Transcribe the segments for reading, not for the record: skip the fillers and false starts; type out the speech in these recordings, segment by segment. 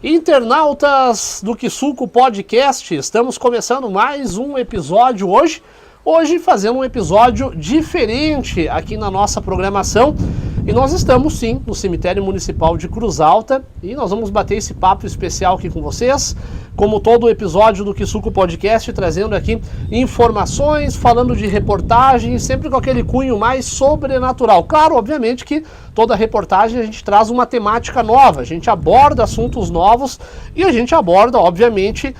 Internautas do Que Suco Podcast, estamos começando mais um episódio hoje fazendo um episódio diferente aqui na nossa programação. E nós estamos sim no Cemitério Municipal de Cruz Alta e nós vamos bater esse papo especial aqui com vocês, como todo episódio do Que Suco Podcast, trazendo aqui informações, falando de reportagens, sempre com aquele cunho mais sobrenatural. Claro, obviamente que toda reportagem a gente traz uma temática nova, a gente aborda assuntos novos e a gente aborda, obviamente,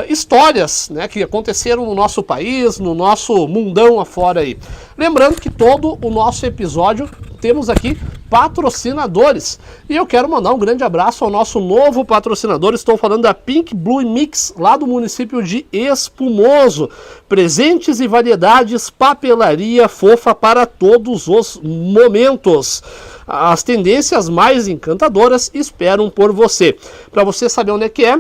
histórias, né, que aconteceram no nosso país, no nosso mundão afora aí. Lembrando que todo o nosso episódio temos aqui patrocinadores. E eu quero mandar um grande abraço ao nosso novo patrocinador. Estou falando da Pink Blue Mix, lá do município de Espumoso. Presentes e variedades, papelaria fofa para todos os momentos. As tendências mais encantadoras esperam por você. Para você saber onde é que é,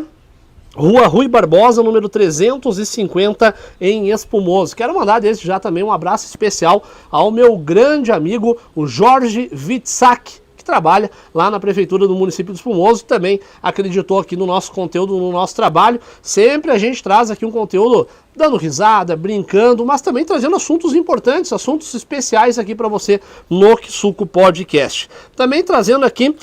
Rua Rui Barbosa, número 350, em Espumoso. Quero mandar desde já também um abraço especial ao meu grande amigo, o Jorge Witzak, que trabalha lá na Prefeitura do município de Espumoso, também acreditou aqui no nosso conteúdo, no nosso trabalho. Sempre a gente traz aqui um conteúdo dando risada, brincando, mas também trazendo assuntos importantes, assuntos especiais aqui para você no Que Suco Podcast. Também trazendo aqui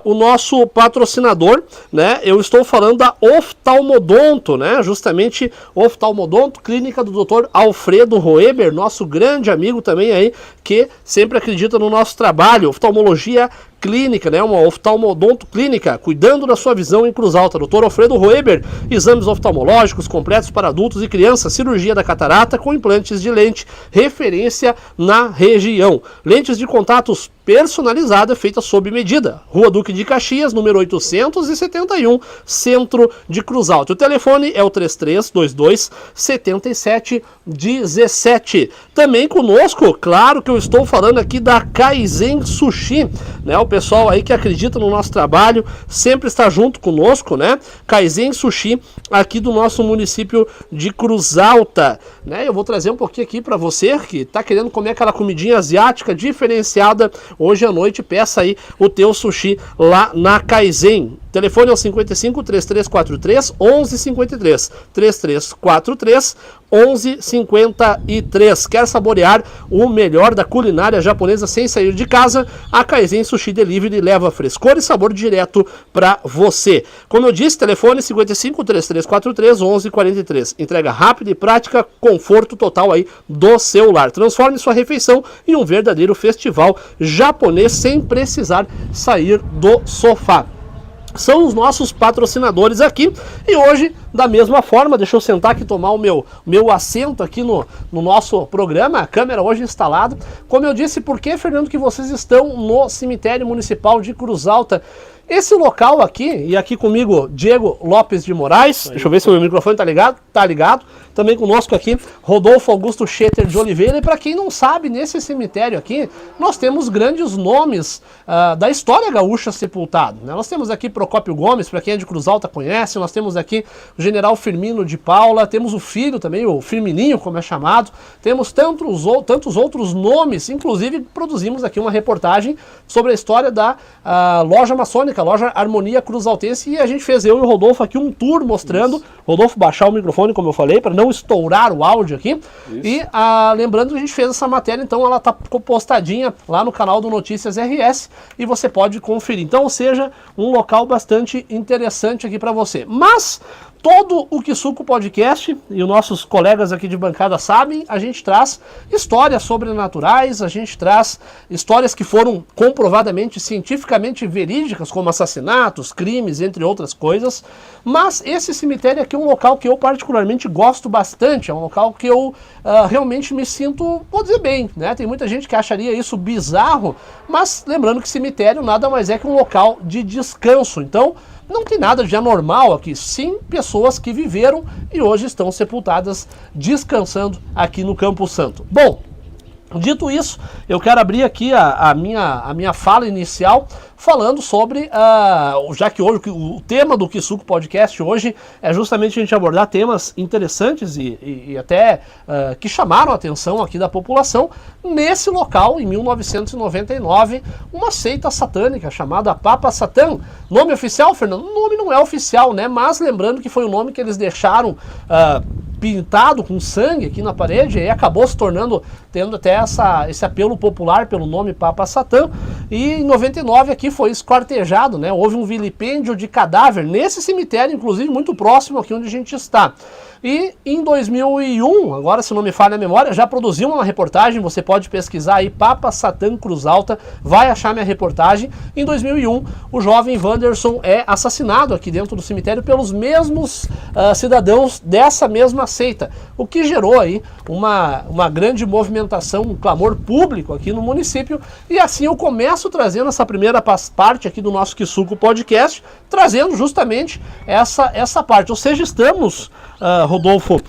o nosso patrocinador, né? Eu estou falando da Oftalmodonto, né? Justamente Oftalmodonto, clínica do Dr. Alfredo Roeber, nosso grande amigo também aí, que sempre acredita no nosso trabalho, oftalmologia clínica, né? Uma oftalmodonto clínica, cuidando da sua visão em Cruz Alta. Dr. Alfredo Roeber, exames oftalmológicos completos para adultos e crianças, cirurgia da catarata com implantes de lente, referência na região. Lentes de contatos personalizada, feita sob medida. Rua Duque de Caxias, número 871, centro de Cruz Alta. O telefone é o 3322-7717. Também conosco, claro que eu estou falando aqui da Kaizen Sushi, né? O pessoal aí que acredita no nosso trabalho, sempre está junto conosco, né? Kaizen Sushi, aqui do nosso município de Cruz Alta, né? Eu vou trazer um pouquinho aqui para você que está querendo comer aquela comidinha asiática diferenciada. Hoje à noite, peça aí o teu sushi lá na Kaizen. O telefone é o 55 3343 1153. 3343 1153. Quer saborear o melhor da culinária japonesa sem sair de casa? A Kaizen Sushi Delivery leva frescor e sabor direto para você. Como eu disse, telefone 55 3343 1143. Entrega rápida e prática, conforto total aí do celular. Transforme sua refeição em um verdadeiro festival japonês sem precisar sair do sofá. São os nossos patrocinadores aqui e hoje, da mesma forma, deixa eu sentar aqui e tomar o meu assento aqui no nosso programa, a câmera hoje instalada. Como eu disse, por que, Fernando, que vocês estão no Cemitério Municipal de Cruz Alta? Esse local aqui, e aqui comigo, Diego Lopes de Moraes, deixa eu ver se o meu microfone tá ligado, também conosco aqui, Rodolfo Augusto Schetter de Oliveira, e para quem não sabe, nesse cemitério aqui, nós temos grandes nomes da história gaúcha sepultados, né? Nós temos aqui Procópio Gomes, para quem é de Cruz Alta conhece, nós temos aqui o General Firmino de Paula, temos o filho também, o Firmininho, como é chamado, temos tantos outros nomes, inclusive produzimos aqui uma reportagem sobre a história da loja maçônica, a loja Harmonia Cruz Altense, e a gente fez, eu e o Rodolfo aqui, um tour mostrando. Isso. Rodolfo, baixar o microfone, como eu falei, para não estourar o áudio aqui. Isso. E lembrando que a gente fez essa matéria, então ela tá postadinha lá no canal do Notícias RS e você pode conferir. Então, ou seja, um local bastante interessante aqui para você. Mas todo o Que Suco Podcast, e os nossos colegas aqui de bancada sabem, a gente traz histórias sobrenaturais, a gente traz histórias que foram comprovadamente, cientificamente verídicas, como assassinatos, crimes, entre outras coisas. Mas esse cemitério aqui é um local que eu particularmente gosto bastante, é um local que eu realmente me sinto, vou dizer bem, né? Tem muita gente que acharia isso bizarro, mas lembrando que cemitério nada mais é que um local de descanso. Então, não tem nada de anormal aqui, sim pessoas que viveram e hoje estão sepultadas descansando aqui no Campo Santo. Bom, Dito isso, eu quero abrir aqui a minha fala inicial falando sobre, já que hoje o tema do Kisuko Podcast hoje é justamente a gente abordar temas interessantes e até que chamaram a atenção aqui da população. Nesse local, em 1999, uma seita satânica chamada Papa Satã. Nome oficial, Fernando? O nome não é oficial, né? Mas lembrando que foi o nome que eles deixaram pintado com sangue aqui na parede, e acabou se tornando, tendo até esse apelo popular pelo nome Papa Satã. E em 99 aqui foi esquartejado, né? Houve um vilipêndio de cadáver nesse cemitério, inclusive muito próximo aqui onde a gente está. E em 2001, agora se não me falha a memória, já produzi uma reportagem, você pode pesquisar aí, Papa Satã Cruz Alta, vai achar minha reportagem. Em 2001, o jovem Wanderson é assassinado aqui dentro do cemitério pelos mesmos cidadãos dessa mesma seita, o que gerou aí uma grande movimentação, um clamor público aqui no município. E assim eu começo trazendo essa primeira parte aqui do nosso Kisuko Podcast, trazendo justamente essa parte, ou seja, estamos... Rodolfo,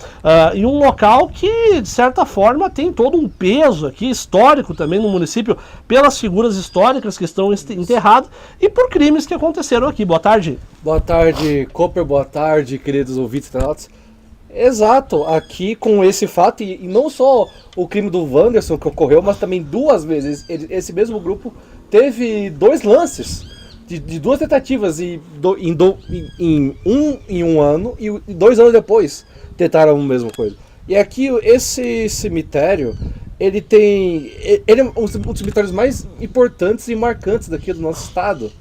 em um local que, de certa forma, tem todo um peso aqui, histórico também no município, pelas figuras históricas que estão enterradas e por crimes que aconteceram aqui. Boa tarde. Boa tarde, Cooper, boa tarde, queridos ouvintes e internautas. Exato, aqui com esse fato, e não só o crime do Wanderson que ocorreu, mas também duas vezes, esse mesmo grupo teve 2 lances. De 2 tentativas em um ano e 2 anos depois tentaram a mesma coisa. E aqui esse cemitério, ele é um dos cemitérios mais importantes e marcantes daqui do nosso estado,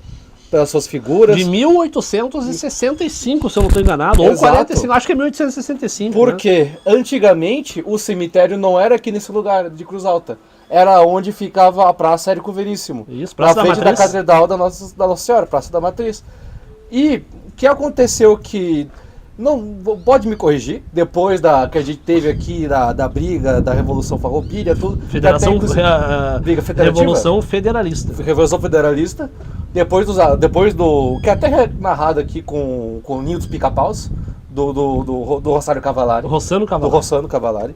pelas suas figuras. De 1865, se eu não estou enganado, Exato. Ou 45, acho que é 1865. Porque antigamente o cemitério não era aqui nesse lugar de Cruz Alta. Era onde ficava a Praça Érico Veríssimo. Isso, Praça na frente da Catedral da Nossa Senhora, Praça da Matriz. E o que aconteceu que... Não, pode me corrigir, depois que a gente teve aqui da briga, da Revolução Farroupilha, tudo... Briga Federativa. Revolução Federalista. Revolução Federalista. Depois do... Que é até narrado aqui com o Ninho dos Pica-Paus, do Rosário Cavallari. Do Rossano Cavallari.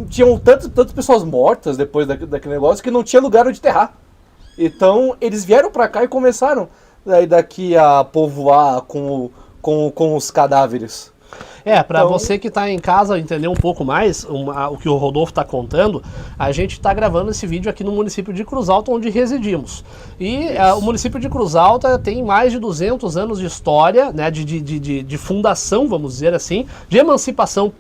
Tinham tantas pessoas mortas depois daquele negócio que não tinha lugar onde enterrar. Então eles vieram pra cá e começaram daqui a povoar com os cadáveres. Para você que está em casa entender um pouco mais o que o Rodolfo está contando, a gente está gravando esse vídeo aqui no município de Cruz Alta, onde residimos. E o município de Cruz Alta tem mais de 200 anos de história, né, de fundação, vamos dizer assim, de emancipação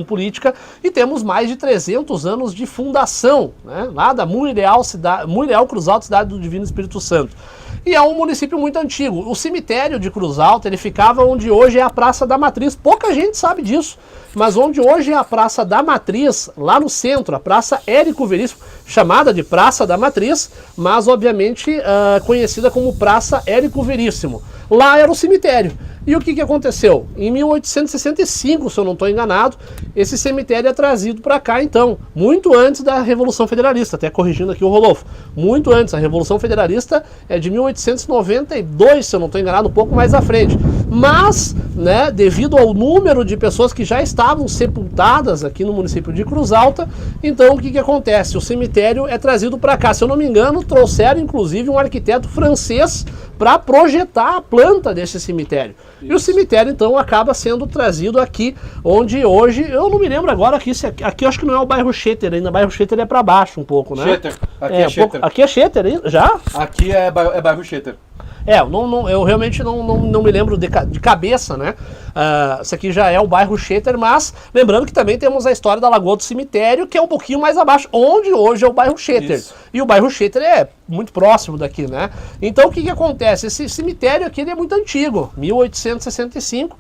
política, e temos mais de 300 anos de fundação, né, lá da Muriel Cruz Alta, cidade do Divino Espírito Santo. E é um município muito antigo. O cemitério de Cruz Alta, ele ficava onde hoje é a Praça da Matriz. Pouca gente sabe disso, mas onde hoje é a Praça da Matriz, lá no centro, a Praça Érico Veríssimo, chamada de Praça da Matriz, mas obviamente conhecida como Praça Érico Veríssimo. Lá era o cemitério. E o que aconteceu? Em 1865, se eu não estou enganado, esse cemitério é trazido para cá, então, muito antes da Revolução Federalista, até corrigindo aqui o Rodolfo, muito antes. A Revolução Federalista é de 1892, se eu não estou enganado, um pouco mais à frente. Mas, né, devido ao número de pessoas que já estavam sepultadas aqui no município de Cruz Alta, então o que acontece? O cemitério é trazido para cá. Se eu não me engano, trouxeram inclusive um arquiteto francês para projetar a planta desse cemitério. Isso. E o cemitério, então, acaba sendo trazido aqui, onde hoje, eu não me lembro agora, aqui eu acho que não é o bairro Schetter ainda, o bairro Schetter é para baixo um pouco, né? Schetter, aqui é Schetter. Aqui é Schetter, hein? Já? Aqui é bairro Schetter. Eu realmente não me lembro de cabeça, né? Isso aqui já é o bairro Schetter, mas lembrando que também temos a história da Lagoa do Cemitério, que é um pouquinho mais abaixo, onde hoje é o bairro Schetter. Isso. E o bairro Schetter é muito próximo daqui, né? Então o que acontece? Esse cemitério aqui ele é muito antigo, 1865.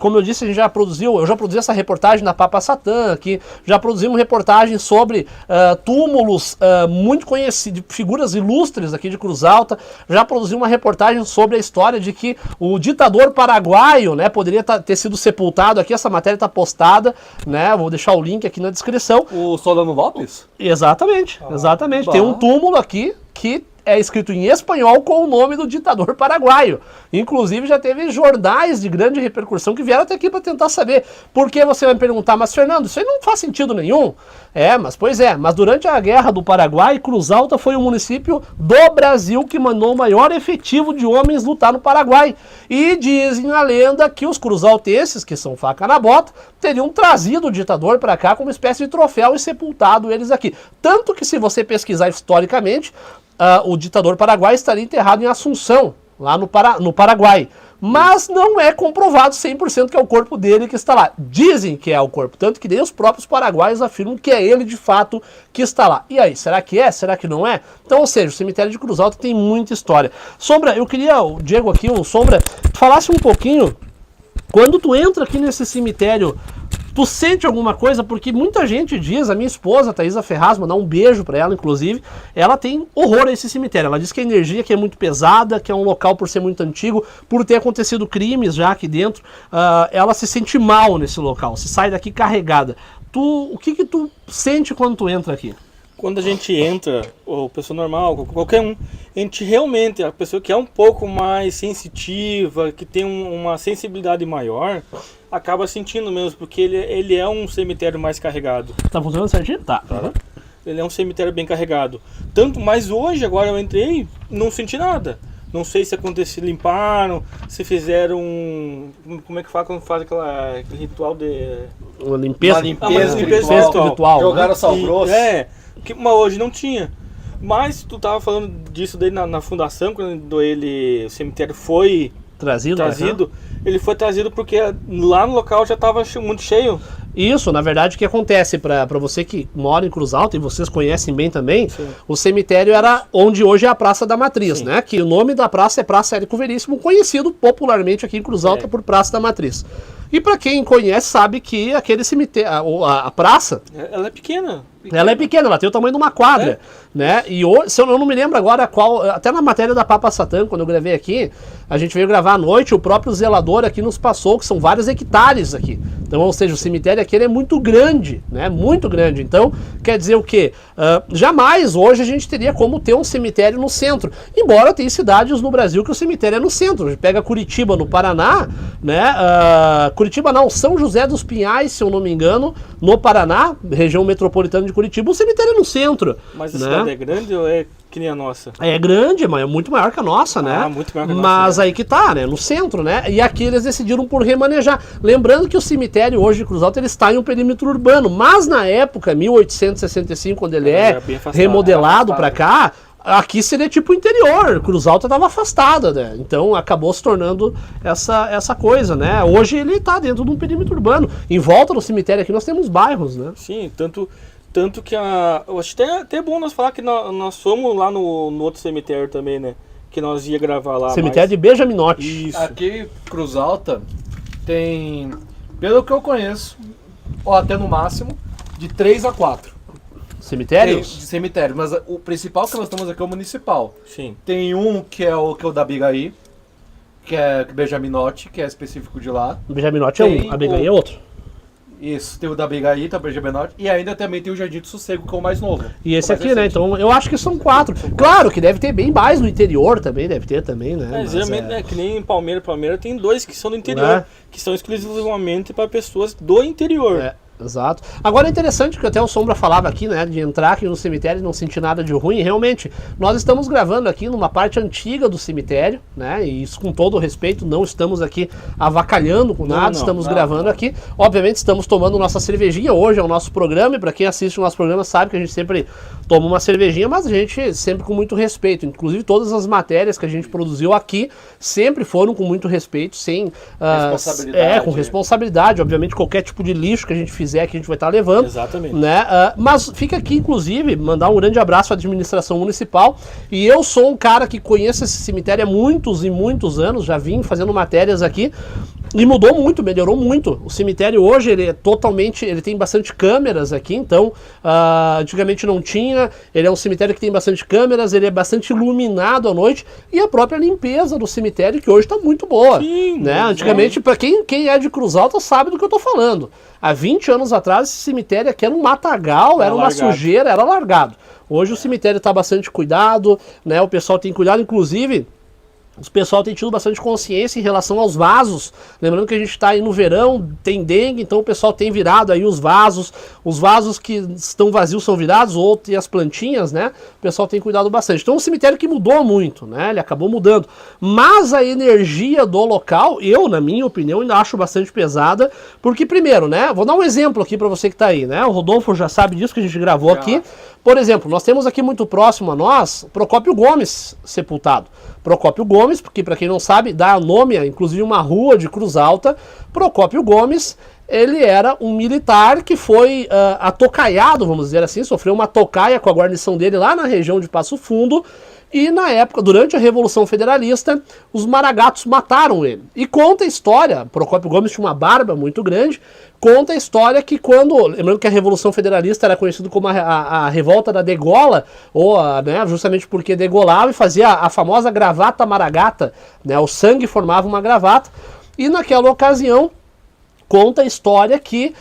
Como eu disse, eu já produzi essa reportagem na Papa Satã aqui, já produzimos reportagem sobre túmulos muito conhecidos, figuras ilustres aqui de Cruz Alta, já produzi uma reportagem sobre a história de que o ditador paraguaio, né, poderia ter sido sepultado aqui, essa matéria está postada, né, vou deixar o link aqui na descrição. O Solano Lopes? Exatamente. Tem um túmulo aqui que é escrito em espanhol com o nome do ditador paraguaio. Inclusive já teve jornais de grande repercussão que vieram até aqui para tentar saber. Por que você vai me perguntar, mas Fernando, isso aí não faz sentido nenhum. Mas durante a Guerra do Paraguai, Cruz Alta foi o município do Brasil que mandou o maior efetivo de homens lutar no Paraguai. E dizem a lenda que os cruzaltenses, que são faca na bota, teriam trazido o ditador para cá como uma espécie de troféu e sepultado eles aqui. Tanto que se você pesquisar historicamente, o ditador paraguai estaria enterrado em Assunção, lá no Paraguai. Mas não é comprovado 100% que é o corpo dele que está lá. Dizem que é o corpo, tanto que nem os próprios paraguaios afirmam que é ele de fato que está lá. E aí, será que é? Será que não é? Então, ou seja, o cemitério de Cruz Alta tem muita história. Sombra, eu queria, o Diego aqui, o Sombra, tu falasse um pouquinho, quando tu entra aqui nesse cemitério, tu sente alguma coisa? Porque muita gente diz, a minha esposa, a Thaisa Ferraz, mandar um beijo pra ela, inclusive, ela tem horror a esse cemitério. Ela diz que a energia aqui é muito pesada, que é um local por ser muito antigo, por ter acontecido crimes já aqui dentro, ela se sente mal nesse local, se sai daqui carregada. O que tu sente quando tu entra aqui? Quando a gente entra, ou pessoa normal, qualquer um, a gente realmente, a pessoa que é um pouco mais sensitiva, que tem uma sensibilidade maior, acaba sentindo mesmo, porque ele é um cemitério mais carregado. Tá funcionando certinho? Tá. Uhum. Ele é um cemitério bem carregado. Tanto, mas hoje, agora eu entrei, não senti nada. Não sei se aconteceu, limparam, se fizeram como é que faz quando faz aquele ritual de... Uma limpeza? Limpeza ritual. Jogaram né? sal grosso. Mas hoje não tinha. Mas tu tava falando disso daí na fundação, quando o cemitério foi trazido. Ele foi trazido porque lá no local já estava muito cheio. Isso, na verdade, o que acontece, para você que mora em Cruz Alta, e vocês conhecem bem também, sim, o cemitério era onde hoje é a Praça da Matriz, sim, né? Que o nome da praça é Praça Érico Veríssimo, conhecido popularmente aqui em Cruz Alta por Praça da Matriz. E para quem conhece, sabe que aquele cemitério, a praça... Ela é pequena. Ela é pequena, ela tem o tamanho de uma quadra, né? E hoje, se eu não me lembro agora qual, até na matéria da Papa Satã, quando eu gravei aqui, a gente veio gravar à noite, o próprio zelador aqui nos passou, que são vários hectares aqui. Então, ou seja, o cemitério aqui ele é muito grande, né? Muito grande. Então, quer dizer o quê? Jamais hoje a gente teria como ter um cemitério no centro. Embora tenha cidades no Brasil que o cemitério é no centro. A gente pega Curitiba, no Paraná, né? Curitiba não, São José dos Pinhais, se eu não me engano, no Paraná, região metropolitana de Curitiba, o cemitério é no centro. Mas a cidade é grande ou é que nem a nossa? É grande, mas é muito maior que a nossa, né? Muito maior que a nossa. Mas aí que tá, né? No centro, né? E aqui eles decidiram por remanejar. Lembrando que o cemitério hoje de Cruz Alta ele está em um perímetro urbano, mas na época, 1865, quando ele é remodelado para cá, aqui seria tipo interior, Cruz Alta estava afastada, né? Então acabou se tornando essa coisa, né? Hoje ele está dentro de um perímetro urbano. Em volta do cemitério aqui nós temos bairros, né? Sim, tanto que eu acho até bom nós falar que nós fomos lá no outro cemitério também, né? Que nós ia gravar lá. Cemitério de Benjaminote. Isso. Aqui, Cruz Alta, tem, pelo que eu conheço, ou até no máximo, de 3 a 4. Cemitérios? Cemitério, mas o principal que nós estamos aqui é o municipal. Sim. Tem um que é o da Abigaí, que é Benjaminote, que é específico de lá. O Benjaminote é um, a Abigaí é outro. Isso, tem o da Abigaí, tá o Benjaminote, e ainda também tem o Jardim do Sossego, que é o mais novo. E esse aqui, né? Então eu acho que são 4. Claro que deve ter bem mais no interior também, deve ter também, né? Geralmente, que nem em Palmeira tem 2 que são do interior, que são exclusivamente para pessoas do interior. Exato. Agora é interessante que até o Sombra falava aqui, né, de entrar aqui no cemitério e não sentir nada de ruim. Realmente, nós estamos gravando aqui numa parte antiga do cemitério, né, e isso com todo o respeito, não estamos aqui avacalhando com nada, estamos gravando aqui. Obviamente estamos tomando nossa cervejinha, hoje é o nosso programa, e para quem assiste o nosso programa sabe que a gente sempre toma uma cervejinha, mas a gente sempre com muito respeito. Inclusive todas as matérias que a gente produziu aqui sempre foram com muito respeito, sem... responsabilidade. Com responsabilidade. Obviamente qualquer tipo de lixo que a gente fizer que a gente vai estar levando. Exatamente. Né? Mas fica aqui, inclusive, mandar um grande abraço à administração municipal. E eu sou um cara que conheço esse cemitério há muitos e muitos anos, já vim fazendo matérias aqui. E mudou muito, melhorou muito. O cemitério hoje, ele é totalmente, ele tem bastante câmeras aqui, então antigamente não tinha. Ele é um cemitério que tem bastante câmeras, ele é bastante iluminado à noite, e a própria limpeza do cemitério, que hoje está muito boa. Sim, né? Antigamente, para quem é de Cruz Alta sabe do que eu estou falando. Há 20 anos atrás, esse cemitério aqui era um matagal, era uma sujeira, era largado. Hoje o cemitério está bastante cuidado, né? O pessoal tem cuidado, inclusive... O pessoal tem tido bastante consciência em relação aos vasos. Lembrando que a gente está aí no verão, tem dengue, então o pessoal tem virado aí os vasos que estão vazios são virados, ou tem as plantinhas, né? O pessoal tem cuidado bastante. Então é um cemitério que mudou muito, né? Ele acabou mudando. Mas a energia do local, eu, na minha opinião, ainda acho bastante pesada, porque primeiro, né? Vou dar um exemplo aqui para você que está aí, né? O Rodolfo já sabe disso, que a gente gravou aqui. Por exemplo, nós temos aqui muito próximo a nós, Procópio Gomes sepultado. Procópio Gomes, porque para quem não sabe, dá nome a inclusive uma rua de Cruz Alta. Procópio Gomes, ele era um militar que foi atocaiado, vamos dizer assim, sofreu uma tocaia com a guarnição dele lá na região de Passo Fundo. E na época, durante a Revolução Federalista, os maragatos mataram ele. E conta a história, Procópio Gomes tinha uma barba muito grande, conta a história que quando, lembrando que a Revolução Federalista era conhecida como a revolta da degola, ou né, justamente porque degolava e fazia a famosa gravata maragata, né, o sangue formava uma gravata, e naquela ocasião, conta a história que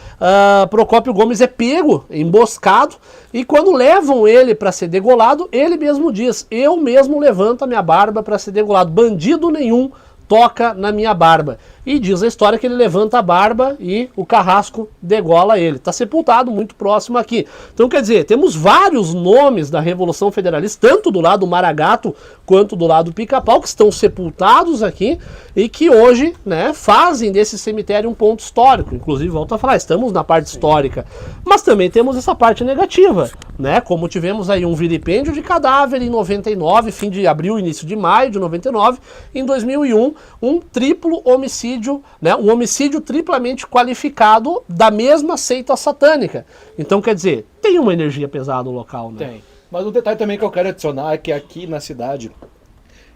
Procópio Gomes é pego, emboscado, e quando levam ele para ser degolado, ele mesmo diz, eu mesmo levanto a minha barba para ser degolado, bandido nenhum toca na minha barba. E diz a história que ele levanta a barba e o carrasco degola ele. Está sepultado muito próximo aqui. Então, quer dizer, temos vários nomes da Revolução Federalista, tanto do lado Maragato quanto do lado Pica-Pau, que estão sepultados aqui e que hoje, né, fazem desse cemitério um ponto histórico. Inclusive, volto a falar, estamos na parte histórica. Mas também temos essa parte negativa, né? Como tivemos aí um vilipêndio de cadáver em 99, fim de abril, início de maio de 99, em 2001, um triplo homicídio, né, um homicídio triplamente qualificado da mesma seita satânica. Então, quer dizer, tem uma energia pesada no local, né? Tem. Mas um detalhe também que eu quero adicionar é que aqui na cidade,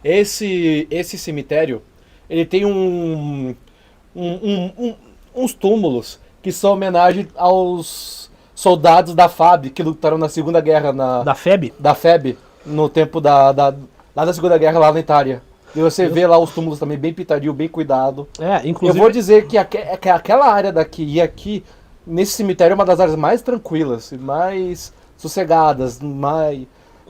esse cemitério, ele tem uns túmulos que são homenagem aos soldados da FAB que lutaram na Segunda Guerra. Da FEB? Da FEB, no tempo lá da Segunda Guerra lá na Itália. E você vê lá os túmulos também bem pintadinho, bem cuidado. Inclusive... Eu vou dizer que aquela área daqui e aqui, nesse cemitério, é uma das áreas mais tranquilas, mais sossegadas,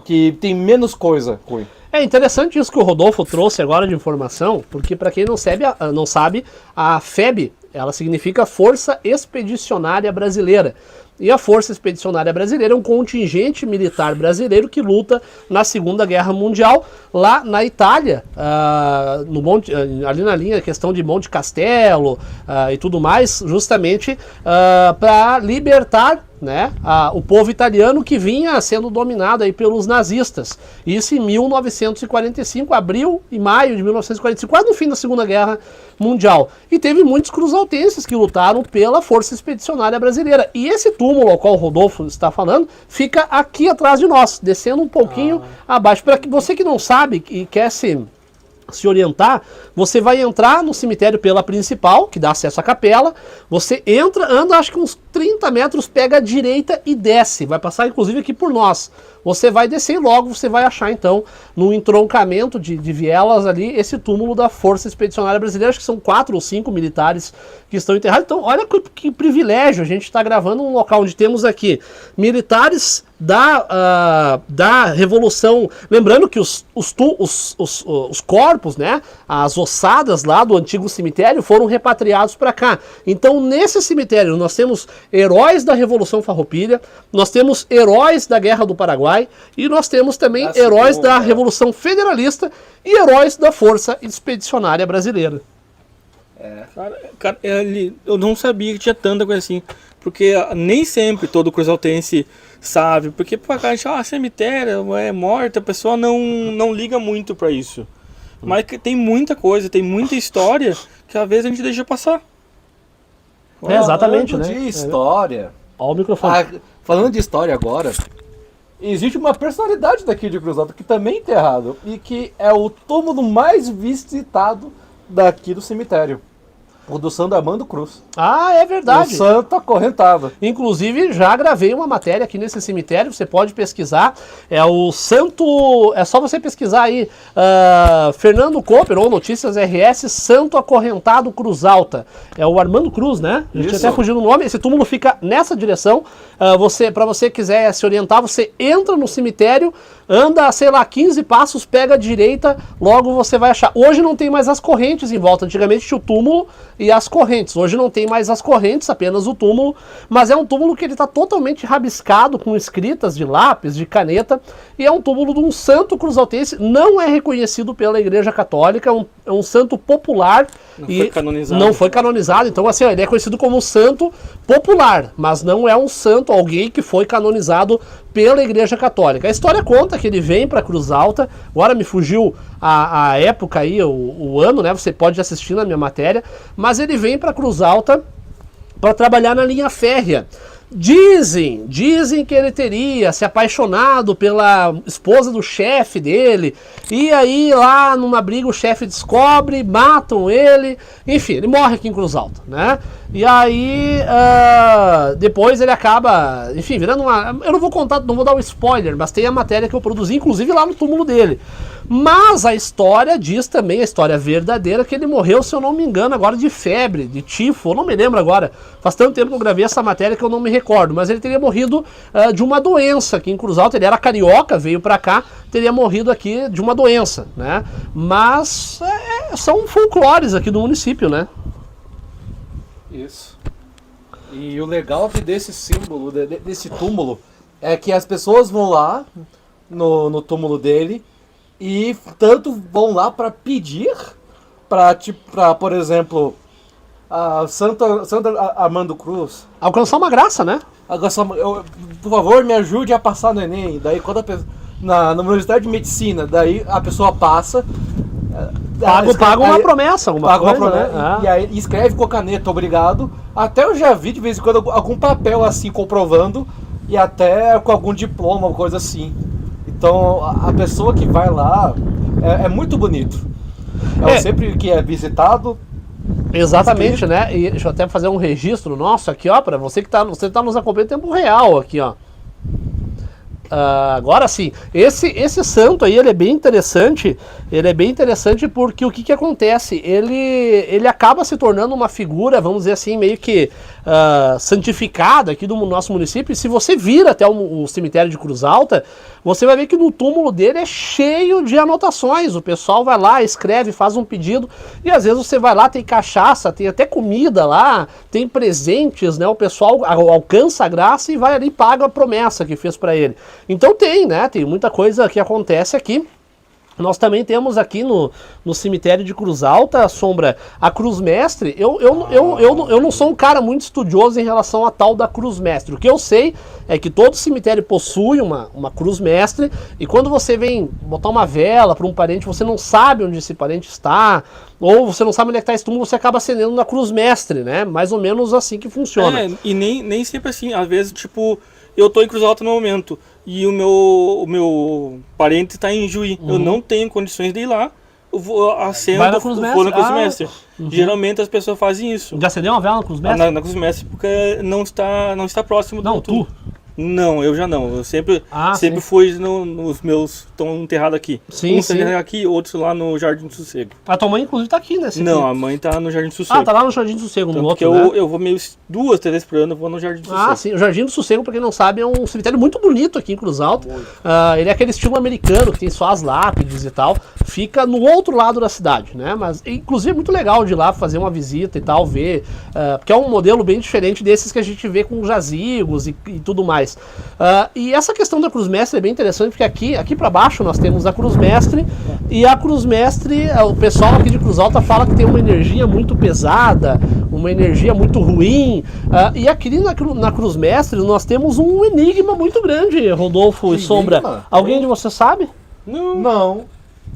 que tem menos coisa ruim. É interessante isso que o Rodolfo trouxe agora de informação, porque para quem não sabe, a FEB, ela significa Força Expedicionária Brasileira. E a Força Expedicionária Brasileira é um contingente militar brasileiro que luta na Segunda Guerra Mundial, lá na Itália, ali na linha, questão de Monte Castelo e tudo mais, justamente para libertar, né, o povo italiano que vinha sendo dominado aí pelos nazistas. Isso em 1945, abril e maio de 1945, quase no fim da Segunda Guerra Mundial. E teve muitos cruzaltenses que lutaram pela Força Expedicionária Brasileira. E esse túmulo ao qual o Rodolfo está falando fica aqui atrás de nós, descendo um pouquinho abaixo. Para que você que não sabe e quer se orientar, você vai entrar no cemitério pela principal, que dá acesso à capela, você entra, anda acho que uns 30 metros, pega a direita e desce, vai passar inclusive aqui por nós. Você vai descer e logo você vai achar então, no entroncamento de vielas ali, esse túmulo da Força Expedicionária Brasileira, acho que são 4 ou 5 militares que estão enterrados. Então olha que privilégio, a gente está gravando um local onde temos aqui militares da Revolução, lembrando que os corpos, né, as ossadas lá do antigo cemitério foram repatriados para cá. Então nesse cemitério nós temos heróis da Revolução Farroupilha, nós temos heróis da Guerra do Paraguai e nós temos também heróis da Revolução Federalista e heróis da Força Expedicionária Brasileira. Cara, eu não sabia que tinha tanta coisa assim, porque nem sempre todo cruzaltense sabe, porque pra cá a gente, cemitério, é morta, a pessoa não liga muito pra isso. Mas que tem muita coisa, tem muita história que às vezes a gente deixa passar. Exatamente, falando né? De história. Ó o microfone. Falando de história agora, existe uma personalidade daqui de Cruz Alta que também é enterrado e que é o túmulo mais visitado daqui do cemitério. Produção da Armando Cruz. Ah, é verdade. O santo acorrentado. Inclusive, já gravei uma matéria aqui nesse cemitério, você pode pesquisar. É o santo... É só você pesquisar aí, Fernando Cooper, ou Notícias RS, Santo Acorrentado Cruz Alta. É o Armando Cruz, né? A gente até fugiu do nome. Esse túmulo fica nessa direção. Para você quiser se orientar, você entra no cemitério, anda, sei lá, 15 passos, pega a direita, logo você vai achar. Hoje não tem mais as correntes em volta. Antigamente tinha o túmulo e as correntes. Hoje não tem mais as correntes, apenas o túmulo. Mas é um túmulo que ele está totalmente rabiscado, com escritas de lápis, de caneta. E é um túmulo de um santo cruzaltense. Não é reconhecido pela Igreja Católica. É um santo popular. Não foi canonizado. Não foi canonizado. Então, assim, ele é conhecido como um santo popular. Mas não é um santo, alguém que foi canonizado pela Igreja Católica. A história conta que ele vem para Cruz Alta. Agora me fugiu a época aí, o ano, né? Você pode assistir na minha matéria. Mas ele vem para Cruz Alta para trabalhar na linha férrea. Dizem que ele teria se apaixonado pela esposa do chefe dele, e aí lá numa briga o chefe descobre, matam ele, enfim, ele morre aqui em Cruz Alta, né? E aí depois ele acaba, enfim, virando uma... Eu não vou contar, não vou dar um spoiler, mas tem a matéria que eu produzi, inclusive lá no túmulo dele. Mas a história diz também, a história verdadeira, que ele morreu, se eu não me engano, agora de febre, de tifo, eu não me lembro agora. Faz tanto tempo que eu gravei essa matéria que eu não me recordo. Mas ele teria morrido de uma doença aqui em Cruz Alta. Ele era carioca, veio pra cá, teria morrido aqui de uma doença, né? Mas são folclores aqui do município, né? Isso. E o legal desse símbolo, desse túmulo, é que as pessoas vão lá no túmulo dele e tanto vão lá para pedir, para, por exemplo, a Santa Armando Cruz alcançar uma graça, né? Por favor, me ajude a passar no Enem. Daí quando na Universidade de Medicina, daí a pessoa passa, paga uma promessa, alguma coisa, né? E aí escreve com a caneta, obrigado. Até eu já vi de vez em quando algum papel assim comprovando, e até com algum diploma, uma coisa assim. Então a pessoa que vai lá é muito bonito. Sempre que é visitado. Exatamente, né? E deixa eu até fazer um registro nosso aqui, ó, para você que tá nos acompanhando em tempo real aqui, ó. Agora sim, esse santo aí, ele é bem interessante porque o que acontece? Ele acaba se tornando uma figura, vamos dizer assim, meio que santificada aqui do nosso município. E se você vir até o cemitério de Cruz Alta, você vai ver que no túmulo dele é cheio de anotações. O pessoal vai lá, escreve, faz um pedido, e às vezes você vai lá, tem cachaça, tem até comida lá, tem presentes, né? O pessoal alcança a graça e vai ali e paga a promessa que fez para ele. Então tem, né? Tem muita coisa que acontece aqui. Nós também temos aqui no cemitério de Cruz Alta, Sombra, a Cruz Mestre. Eu não sou um cara muito estudioso em relação a tal da Cruz Mestre. O que eu sei é que todo cemitério possui uma Cruz Mestre, e quando você vem botar uma vela para um parente, você não sabe onde esse parente está, ou você não sabe onde é que está esse túmulo, você acaba acendendo na Cruz Mestre, né? Mais ou menos assim que funciona. E nem sempre assim. Às vezes, tipo, eu tô em Cruz Alta no momento e o meu parente está em Juí. Eu não tenho condições de ir lá. Eu vou acendo, vou na Cruz Mestre. Geralmente as pessoas fazem isso. Já acendeu uma vela na Cruz Mestre? Na Cruz Mestre, porque não está próximo do tu? Não, eu já não. Eu sempre fui nos meus... Estão enterrados aqui. Sim, uns enterrados aqui, outros lá no Jardim do Sossego. A tua mãe, inclusive, tá aqui, né? Não, a mãe tá no Jardim do Sossego. Tá lá no Jardim do Sossego, no outro, porque eu vou meio 2, 3 vezes por ano, eu vou no Jardim do Sossego. Sim. O Jardim do Sossego, pra quem não sabe, é um cemitério muito bonito aqui em Cruz Alta. Ele é aquele estilo americano, que tem só as lápides e tal. Fica no outro lado da cidade, né? Mas, inclusive, é muito legal de ir lá fazer uma visita e tal, ver. Porque é um modelo bem diferente desses que a gente vê com jazigos e tudo mais. E essa questão da Cruz Mestre é bem interessante, porque aqui para baixo nós temos a Cruz Mestre, e a Cruz Mestre, o pessoal aqui de Cruz Alta fala que tem uma energia muito pesada, uma energia muito ruim, e aqui na Cruz Mestre nós temos um enigma muito grande, Rodolfo e Sombra. Alguém de vocês sabe? Não.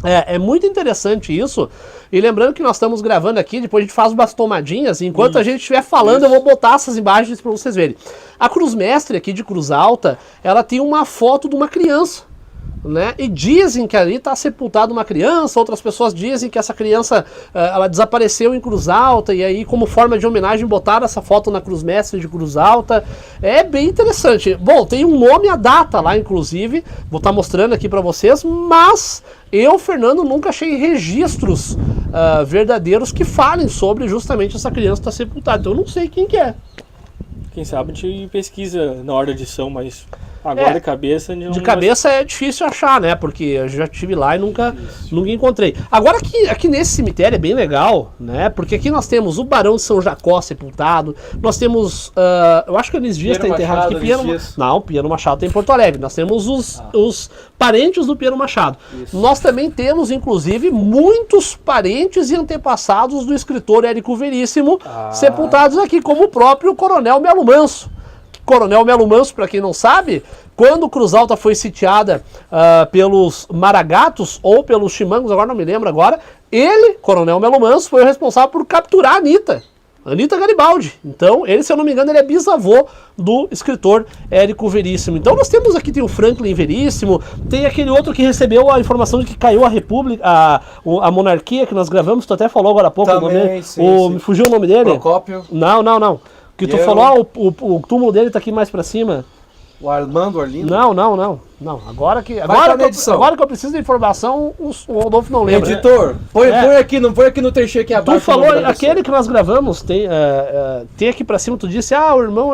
É muito interessante isso. E lembrando que nós estamos gravando aqui, depois a gente faz umas tomadinhas, e enquanto a gente estiver falando, eu vou botar essas imagens para vocês verem. A Cruz Mestre aqui de Cruz Alta, ela tem uma foto de uma criança. né? E dizem que ali está sepultada uma criança, outras pessoas dizem que essa criança ela desapareceu em Cruz Alta, e aí como forma de homenagem botaram essa foto na Cruz Mestre de Cruz Alta. É bem interessante. Bom, tem um nome e a data lá, inclusive, vou estar mostrando aqui para vocês, mas eu, Fernando, nunca achei registros verdadeiros que falem sobre justamente essa criança estar sepultada. Então eu não sei quem que é. Quem sabe a gente pesquisa na hora da edição, mas agora de cabeça... De cabeça é difícil achar, né? Porque eu já estive lá e nunca encontrei. Agora aqui nesse cemitério é bem legal, né? Porque aqui nós temos o Barão de São Jacó sepultado, nós temos, eu acho que Elis Dias está enterrado aqui. Piero Machado tem em Porto Alegre. Nós temos os parentes do Piero Machado. Isso. Nós também temos, inclusive, muitos parentes e antepassados do escritor Érico Veríssimo sepultados aqui, como o próprio Coronel Melo Manso. Coronel Melo Manso, para quem não sabe, quando Cruz Alta foi sitiada pelos Maragatos ou pelos Chimangos, agora não me lembro agora, ele, Coronel Melo Manso, foi o responsável por capturar a Anita Garibaldi. Então, ele, se eu não me engano, ele é bisavô do escritor Érico Veríssimo. Então, nós temos aqui, tem o Franklin Veríssimo, tem aquele outro que recebeu a informação de que caiu a República, a monarquia, que nós gravamos, tu até falou agora há pouco. Também, me fugiu o nome dele? Procópio. Não. Que tu falou, o túmulo dele tá aqui mais pra cima. O Armando Arlindo? Não. Agora que eu preciso de informação, o Rodolfo não lembra. Editor, põe aqui, não põe aqui no trecho aqui abaixo. Tu falou, aquele que nós gravamos, tem aqui pra cima, tu disse, o irmão,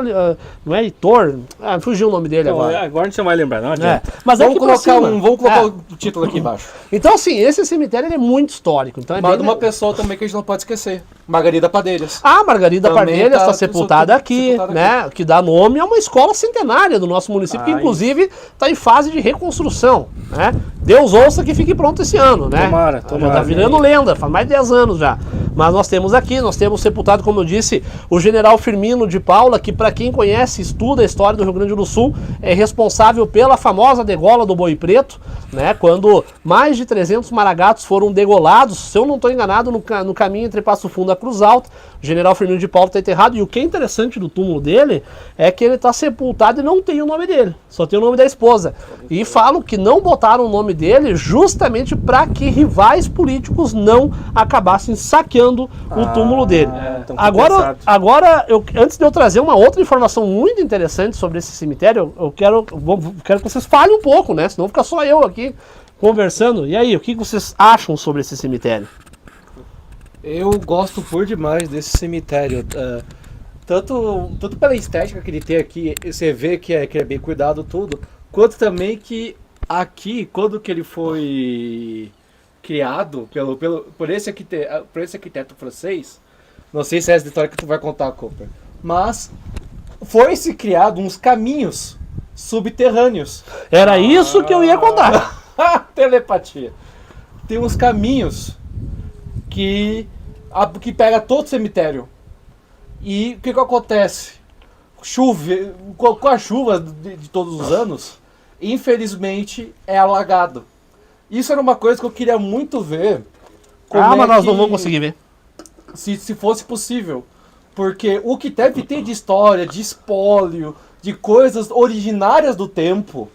não é Heitor? Fugiu o nome dele agora. Agora a gente não vai lembrar, não adianta. Mas vamos colocar o título aqui embaixo. Então, assim, esse cemitério ele é muito histórico. Então Mas de uma pessoa também que a gente não pode esquecer, Margarida Pardelhas. Margarida Pardelhas está sepultada aqui, né? Que dá nome a uma escola centenária do nosso município, que inclusive está em fase de reconstrução, né? Deus ouça que fique pronto esse ano, né? Tomara. Já tá virando lenda, faz mais de 10 anos já. Mas nós temos sepultado, como eu disse, o general Firmino de Paula, que para quem conhece, estuda a história do Rio Grande do Sul, é responsável pela famosa degola do Boi Preto, né? Quando mais de 300 maragatos foram degolados, se eu não estou enganado, no caminho entre Passo Fundo e Cruz Alta. O general Firmino de Paula está enterrado, e o que é interessante do túmulo dele é que ele está sepultado e não tem o nome dele, só tem o nome da esposa. E falam que não botaram o nome dele justamente para que rivais políticos não acabassem saqueando o túmulo dele. Agora antes de eu trazer uma outra informação muito interessante sobre esse cemitério, eu quero que vocês falem um pouco, né? Senão fica só eu aqui conversando. E aí, o que vocês acham sobre esse cemitério? Eu gosto por demais desse cemitério. Tanto pela estética que ele tem aqui, você vê que é bem cuidado tudo, quanto também que aqui, quando que ele foi criado por esse arquiteto francês, não sei se é essa história que tu vai contar, Cooper, mas foi-se criado uns caminhos subterrâneos. Era isso que eu ia contar. Telepatia. Tem uns caminhos que pega todo o cemitério. E o que acontece? Com a chuva de todos os anos, infelizmente é alagado. Isso era uma coisa que eu queria muito ver. Mas nós não vamos conseguir ver. Se fosse possível. Porque o que deve ter de história, de espólio, de coisas originárias do tempo,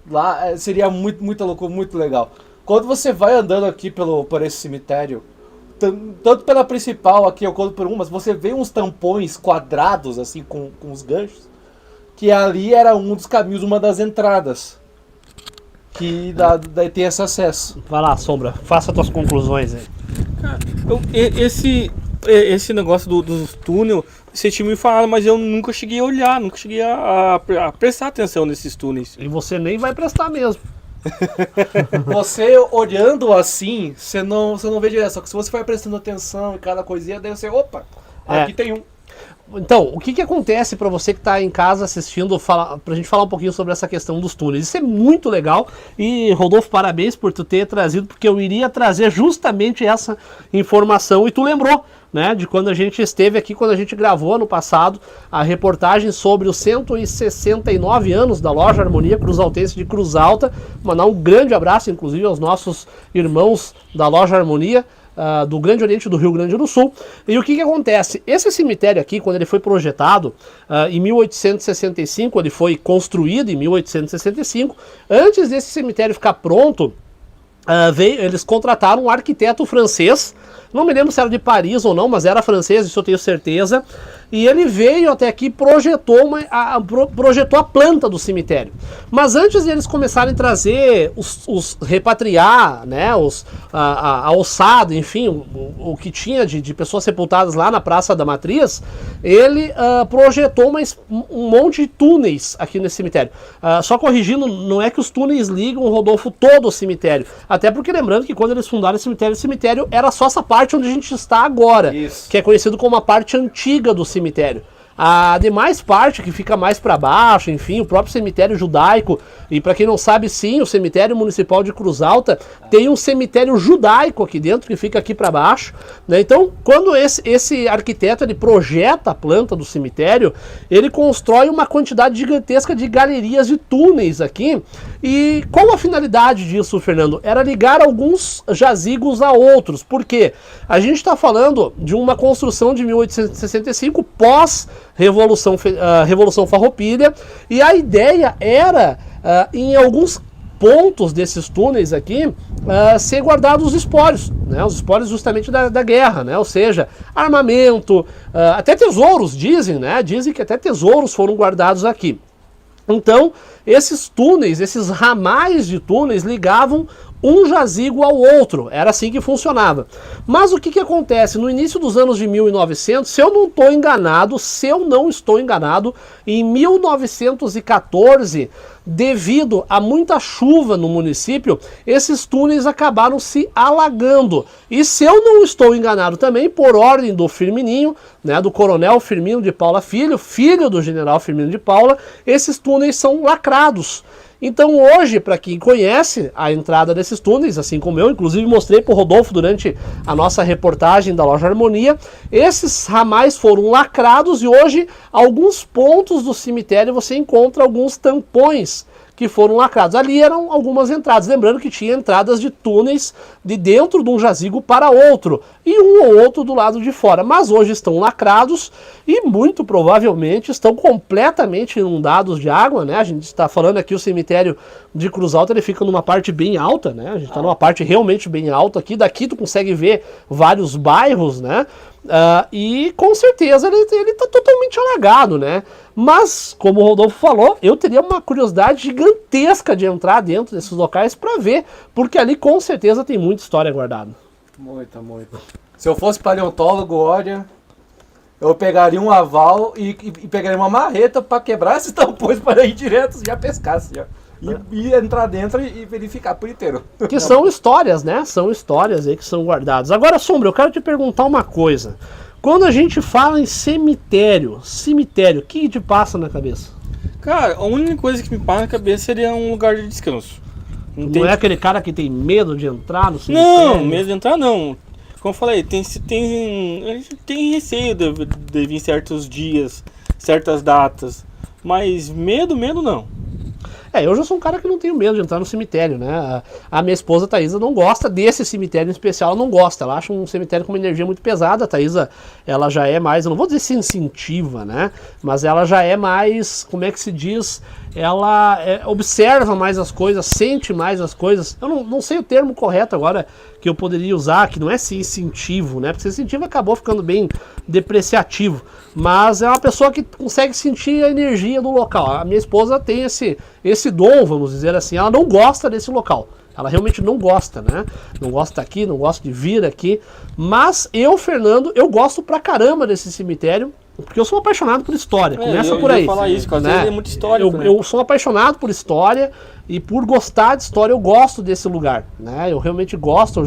lá seria muito louco, muito legal. Quando você vai andando aqui por esse cemitério, tanto pela principal aqui, quanto por umas, você vê uns tampões quadrados, assim, com os ganchos, que ali era um dos caminhos, uma das entradas, que daí tem esse acesso. Vai lá, Sombra, faça tuas conclusões aí. Cara, esse negócio dos túneis, você tinha me falado, mas eu nunca cheguei a olhar, nunca cheguei a prestar atenção nesses túneis. E você nem vai prestar mesmo. Você olhando assim, você não vê direto. Só que se você for prestando atenção em cada coisinha, daí você, opa, aqui tem um. Então, o que acontece para você que está em casa assistindo, pra gente falar um pouquinho sobre essa questão dos túneis? Isso é muito legal e, Rodolfo, parabéns por tu ter trazido, porque eu iria trazer justamente essa informação e tu lembrou, né, de quando a gente esteve aqui, quando a gente gravou ano passado a reportagem sobre os 169 anos da Loja Harmonia Cruzaltense de Cruz Alta. Mandar um grande abraço, inclusive, aos nossos irmãos da Loja Harmonia. do Grande Oriente do Rio Grande do Sul. E o que acontece? Esse cemitério aqui, quando ele foi projetado em 1865, ele foi construído em 1865. Antes desse cemitério ficar pronto, eles contrataram um arquiteto francês, não me lembro se era de Paris ou não, mas era francês, isso eu tenho certeza. E ele veio até aqui e projetou a planta do cemitério. Mas antes de eles começarem a trazer, repatriar, né, a ossada, enfim, o que tinha de pessoas sepultadas lá na Praça da Matriz, ele projetou um monte de túneis aqui nesse cemitério. Só corrigindo, não é que os túneis ligam, Rodolfo, todo o cemitério. Até porque lembrando que quando eles fundaram o cemitério era só essa parte onde a gente está agora, Isso. que é conhecido como a parte antiga do cemitério. A demais parte que fica mais para baixo, enfim, o próprio cemitério judaico, e para quem não sabe, sim, o cemitério municipal de Cruz Alta tem um cemitério judaico aqui dentro, que fica aqui para baixo, né? Então, quando esse arquiteto ele projeta a planta do cemitério, ele constrói uma quantidade gigantesca de galerias e túneis aqui. E qual a finalidade disso, Fernando? Era ligar alguns jazigos a outros. Por quê? A gente está falando de uma construção de 1865 pós Revolução Farroupilha, e a ideia era, em alguns pontos desses túneis aqui, ser guardados os espólios, né? Os espólios justamente da guerra, né? Ou seja, armamento, até tesouros, dizem, né? Dizem que até tesouros foram guardados aqui. Então, esses túneis, esses ramais de túneis ligavam um jazigo ao outro, era assim que funcionava. Mas o que acontece? No início dos anos de 1900, se eu não estou enganado, em 1914, devido a muita chuva no município, esses túneis acabaram se alagando. E se eu não estou enganado também, por ordem do Firmininho, né, do Coronel Firmino de Paula Filho, filho do General Firmino de Paula, esses túneis são lacrados. Então hoje, para quem conhece a entrada desses túneis, assim como eu, inclusive mostrei para o Rodolfo durante a nossa reportagem da Loja Harmonia, esses ramais foram lacrados e hoje, alguns pontos do cemitério você encontra alguns tampões que foram lacrados. Ali eram algumas entradas, lembrando que tinha entradas de túneis de dentro de um jazigo para outro, e um ou outro do lado de fora, mas hoje estão lacrados e muito provavelmente estão completamente inundados de água, né? A gente está falando aqui, o cemitério de Cruz Alta, ele fica numa parte bem alta, né? A gente está numa parte realmente bem alta aqui, daqui tu consegue ver vários bairros, né? E com certeza ele está totalmente alagado, né? Mas, como o Rodolfo falou, eu teria uma curiosidade gigantesca de entrar dentro desses locais para ver, porque ali com certeza tem muita história guardada. Muita. Se eu fosse paleontólogo, olha, eu pegaria um aval e pegaria uma marreta para quebrar esses tampões para ir direto já pescar, assim, ó. E entrar dentro e verificar por inteiro. Que são histórias, né? São histórias aí que são guardadas. Agora, Sombra, eu quero te perguntar uma coisa. Quando a gente fala em cemitério, o que te passa na cabeça? Cara, a única coisa que me passa na cabeça seria um lugar de descanso. Não é aquele cara que tem medo de entrar no cemitério? Não, medo de entrar não. Como eu falei, a gente tem receio de vir certos dias, certas datas. Mas medo não. Eu já sou um cara que não tenho medo de entrar no cemitério, né? A minha esposa, Thaisa, não gosta desse cemitério em especial, ela não gosta. Ela acha um cemitério com uma energia muito pesada. A Thaisa, ela já é mais, eu não vou dizer sensitiva, né? Mas ela já é mais, como é que se diz? Ela observa mais as coisas, sente mais as coisas. Eu não sei o termo correto agora que eu poderia usar, que não é sensitivo, né? Porque sensitivo acabou ficando bem depreciativo. Mas é uma pessoa que consegue sentir a energia do local. A minha esposa tem esse dom, vamos dizer assim. Ela não gosta desse local. Ela realmente não gosta, né? Não gosta aqui, não gosta de vir aqui. Mas eu, Fernando, eu gosto pra caramba desse cemitério. Porque eu sou apaixonado por história, começa por aí. Eu ia falar isso, porque às vezes é muito histórico, né? Eu sou apaixonado por história e por gostar de história eu gosto desse lugar, né? Eu realmente gosto,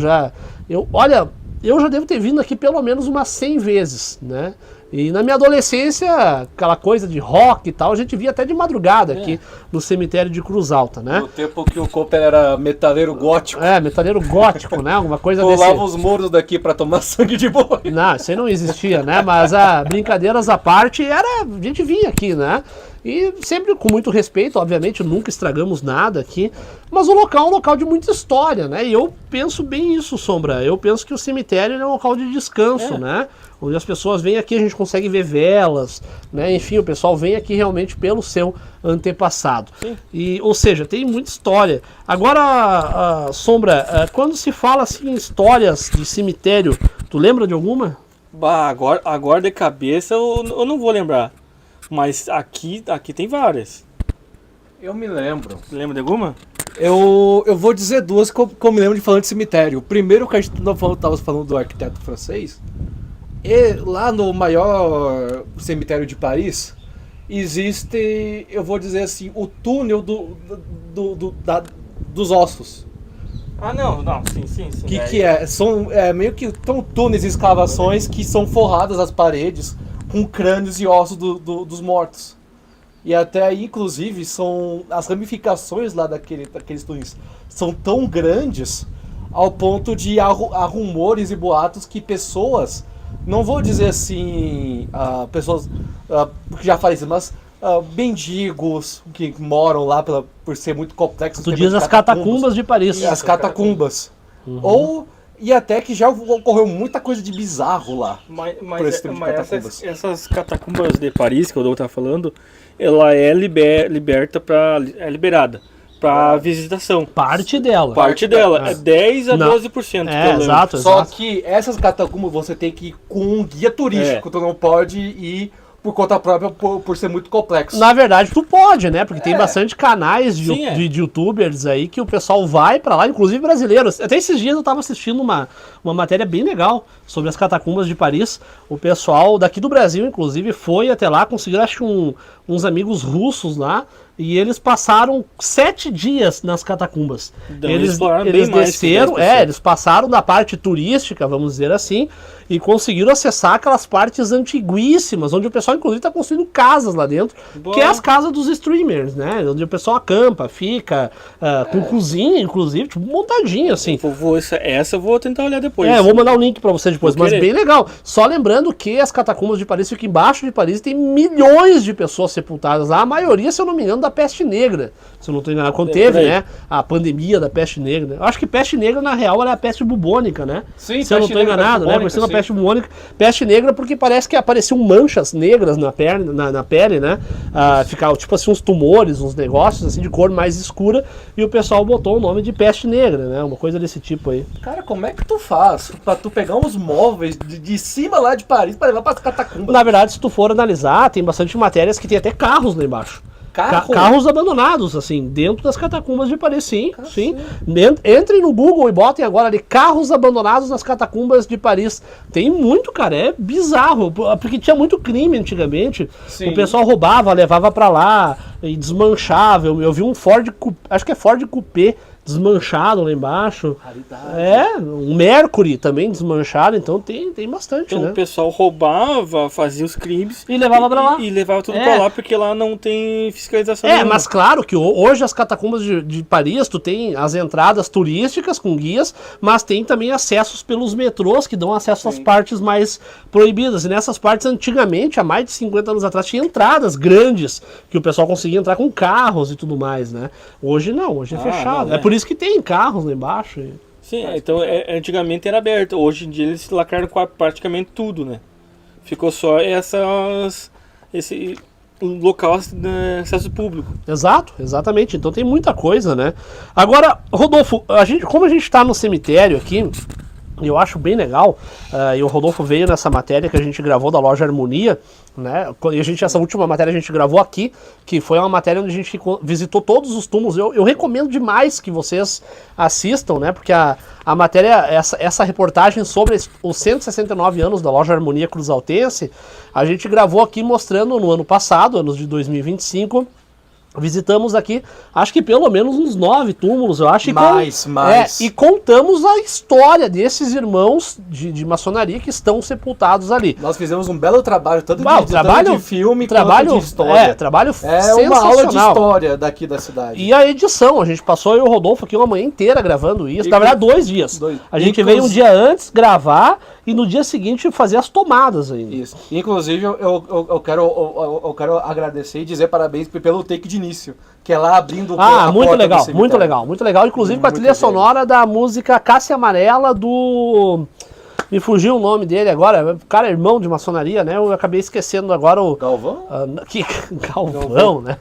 olha, eu já devo ter vindo aqui pelo menos umas 100 vezes, né? E na minha adolescência, aquela coisa de rock e tal, a gente via até de madrugada aqui no cemitério de Cruz Alta, né? No tempo que o Cooper era metaleiro gótico. Metaleiro gótico, né? Alguma coisa desse... Pulava os muros daqui pra tomar sangue de boi. Não, isso aí não existia, né? Mas brincadeiras à parte, a gente vinha aqui, né? E sempre com muito respeito, obviamente, nunca estragamos nada aqui, mas o local é um local de muita história, né? E eu penso bem isso, Sombra. Eu penso que o cemitério é um local de descanso, né? Onde as pessoas vêm aqui, a gente consegue ver velas, né? Enfim, o pessoal vem aqui realmente pelo seu antepassado. E, ou seja, tem muita história. Agora, Sombra, quando se fala assim em histórias de cemitério, tu lembra de alguma? Bah, agora de cabeça eu não vou lembrar. Mas aqui tem várias. Eu me lembro. Lembra de alguma? Eu vou dizer duas que eu me lembro de falando de cemitério. O primeiro que a gente estava falando do arquiteto francês. E lá no maior cemitério de Paris, existe, eu vou dizer assim, o túnel dos ossos. Ah, não, sim. Que é? São meio que tão túneis e escavações que são forradas as paredes com crânios e ossos dos mortos. E até aí, inclusive, são as ramificações lá daqueles túneis são tão grandes ao ponto de há rumores e boatos que pessoas, não vou dizer assim, pessoas que já falecidas, mas mendigos que moram lá por ser muito complexo. Tu diz as catacumbas de Paris. As catacumbas. E até que já ocorreu muita coisa de bizarro lá. Mas essas catacumbas de Paris, que o Doutor tá falando, ela é liberada para visitação. Parte dela. É 10 a 12%. Exato. Só que essas catacumbas você tem que ir com um guia turístico, tu não pode ir por conta própria por ser muito complexo. Na verdade, tu pode, né? Porque tem bastante canais de youtubers aí que o pessoal vai pra lá, inclusive brasileiros. Até esses dias eu tava assistindo uma matéria bem legal sobre as catacumbas de Paris. O pessoal daqui do Brasil, inclusive, foi até lá, conseguiram, acho que uns amigos russos lá, e eles passaram 7 dias nas catacumbas. Então, eles bem desceram, eles passaram da parte turística, vamos dizer assim, e conseguiram acessar aquelas partes antiguíssimas, onde o pessoal, inclusive, está construindo casas lá dentro, que é as casas dos streamers, né? Onde o pessoal acampa, fica com cozinha, inclusive, tipo, montadinho, assim. Essa eu vou tentar olhar depois. Eu vou mandar um link pra você depois, mas bem legal. Só lembrando que as catacumbas de Paris ficam embaixo de Paris e tem milhões de pessoas sepultadas lá, a maioria, se eu não me engano, da peste negra. Se eu não estou enganado, quando teve, né, a pandemia da peste negra. Eu acho que peste negra, na real, era a peste bubônica, né? Sim, se eu não estou enganado, né? Por a peste bubônica. Peste negra porque parece que apareciam manchas negras na pele, né? Ficava tipo assim uns tumores, uns negócios assim de cor mais escura, e o pessoal botou o nome de peste negra, né? Uma coisa desse tipo aí. Cara, como é que tu faz pra tu pegar uns móveis de cima lá de Paris pra levar pras catacumbas? Na verdade, se tu for analisar, tem bastante matérias que tem até carros lá embaixo. Carros abandonados, assim, dentro das catacumbas de Paris, sim. Entrem no Google e botem agora ali, carros abandonados nas catacumbas de Paris. Tem muito, cara, é bizarro, porque tinha muito crime antigamente. Sim. O pessoal roubava, levava pra lá e desmanchava. Eu vi um Ford, acho que é Ford Coupé, desmanchado lá embaixo. Raridade. Um Mercury também desmanchado, então tem bastante, então, né? O pessoal roubava, fazia os crimes e levava pra lá. E levava tudo pra lá, porque lá não tem fiscalização. Mas claro que hoje as catacumbas de Paris, tu tem as entradas turísticas com guias, mas tem também acessos pelos metrôs que dão acesso às partes mais proibidas. E nessas partes, antigamente, há mais de 50 anos atrás, tinha entradas grandes que o pessoal conseguia entrar com carros e tudo mais, né? Hoje não, hoje é fechado. É por isso que tem carros lá embaixo. Sim, então antigamente era aberto. Hoje em dia eles lacraram praticamente tudo, né? Ficou só esse local de acesso público. Exatamente. Então tem muita coisa, né? Agora, Rodolfo, como a gente está no cemitério aqui, eu acho bem legal, e o Rodolfo veio nessa matéria que a gente gravou da Loja Harmonia, né? E essa última matéria a gente gravou aqui, que foi uma matéria onde a gente visitou todos os túmulos. Eu recomendo demais que vocês assistam, né? Porque a matéria, essa reportagem sobre os 169 anos da Loja Harmonia Cruzaltense, a gente gravou aqui mostrando no ano passado, anos de 2025, visitamos aqui, acho que pelo menos uns 9 túmulos, eu acho. Mais. E contamos a história desses irmãos de maçonaria que estão sepultados ali. Nós fizemos um belo trabalho, tanto de filme quanto de história. Trabalho sensacional. Uma aula de história daqui da cidade. E a edição, a gente passou, eu e o Rodolfo aqui uma manhã inteira gravando isso, na verdade 2 dias. A gente veio um dia antes gravar e no dia seguinte fazer as tomadas ainda. Isso. Inclusive, eu quero agradecer e dizer parabéns pelo take de início, que é lá abrindo a muito porta legal, do cemitério. muito legal, muito legal. Inclusive com a trilha sonora da música Cássia Amarela do... Me fugiu o nome dele agora, o cara é irmão de maçonaria, né? Eu acabei esquecendo agora o... Galvão? Galvão, né?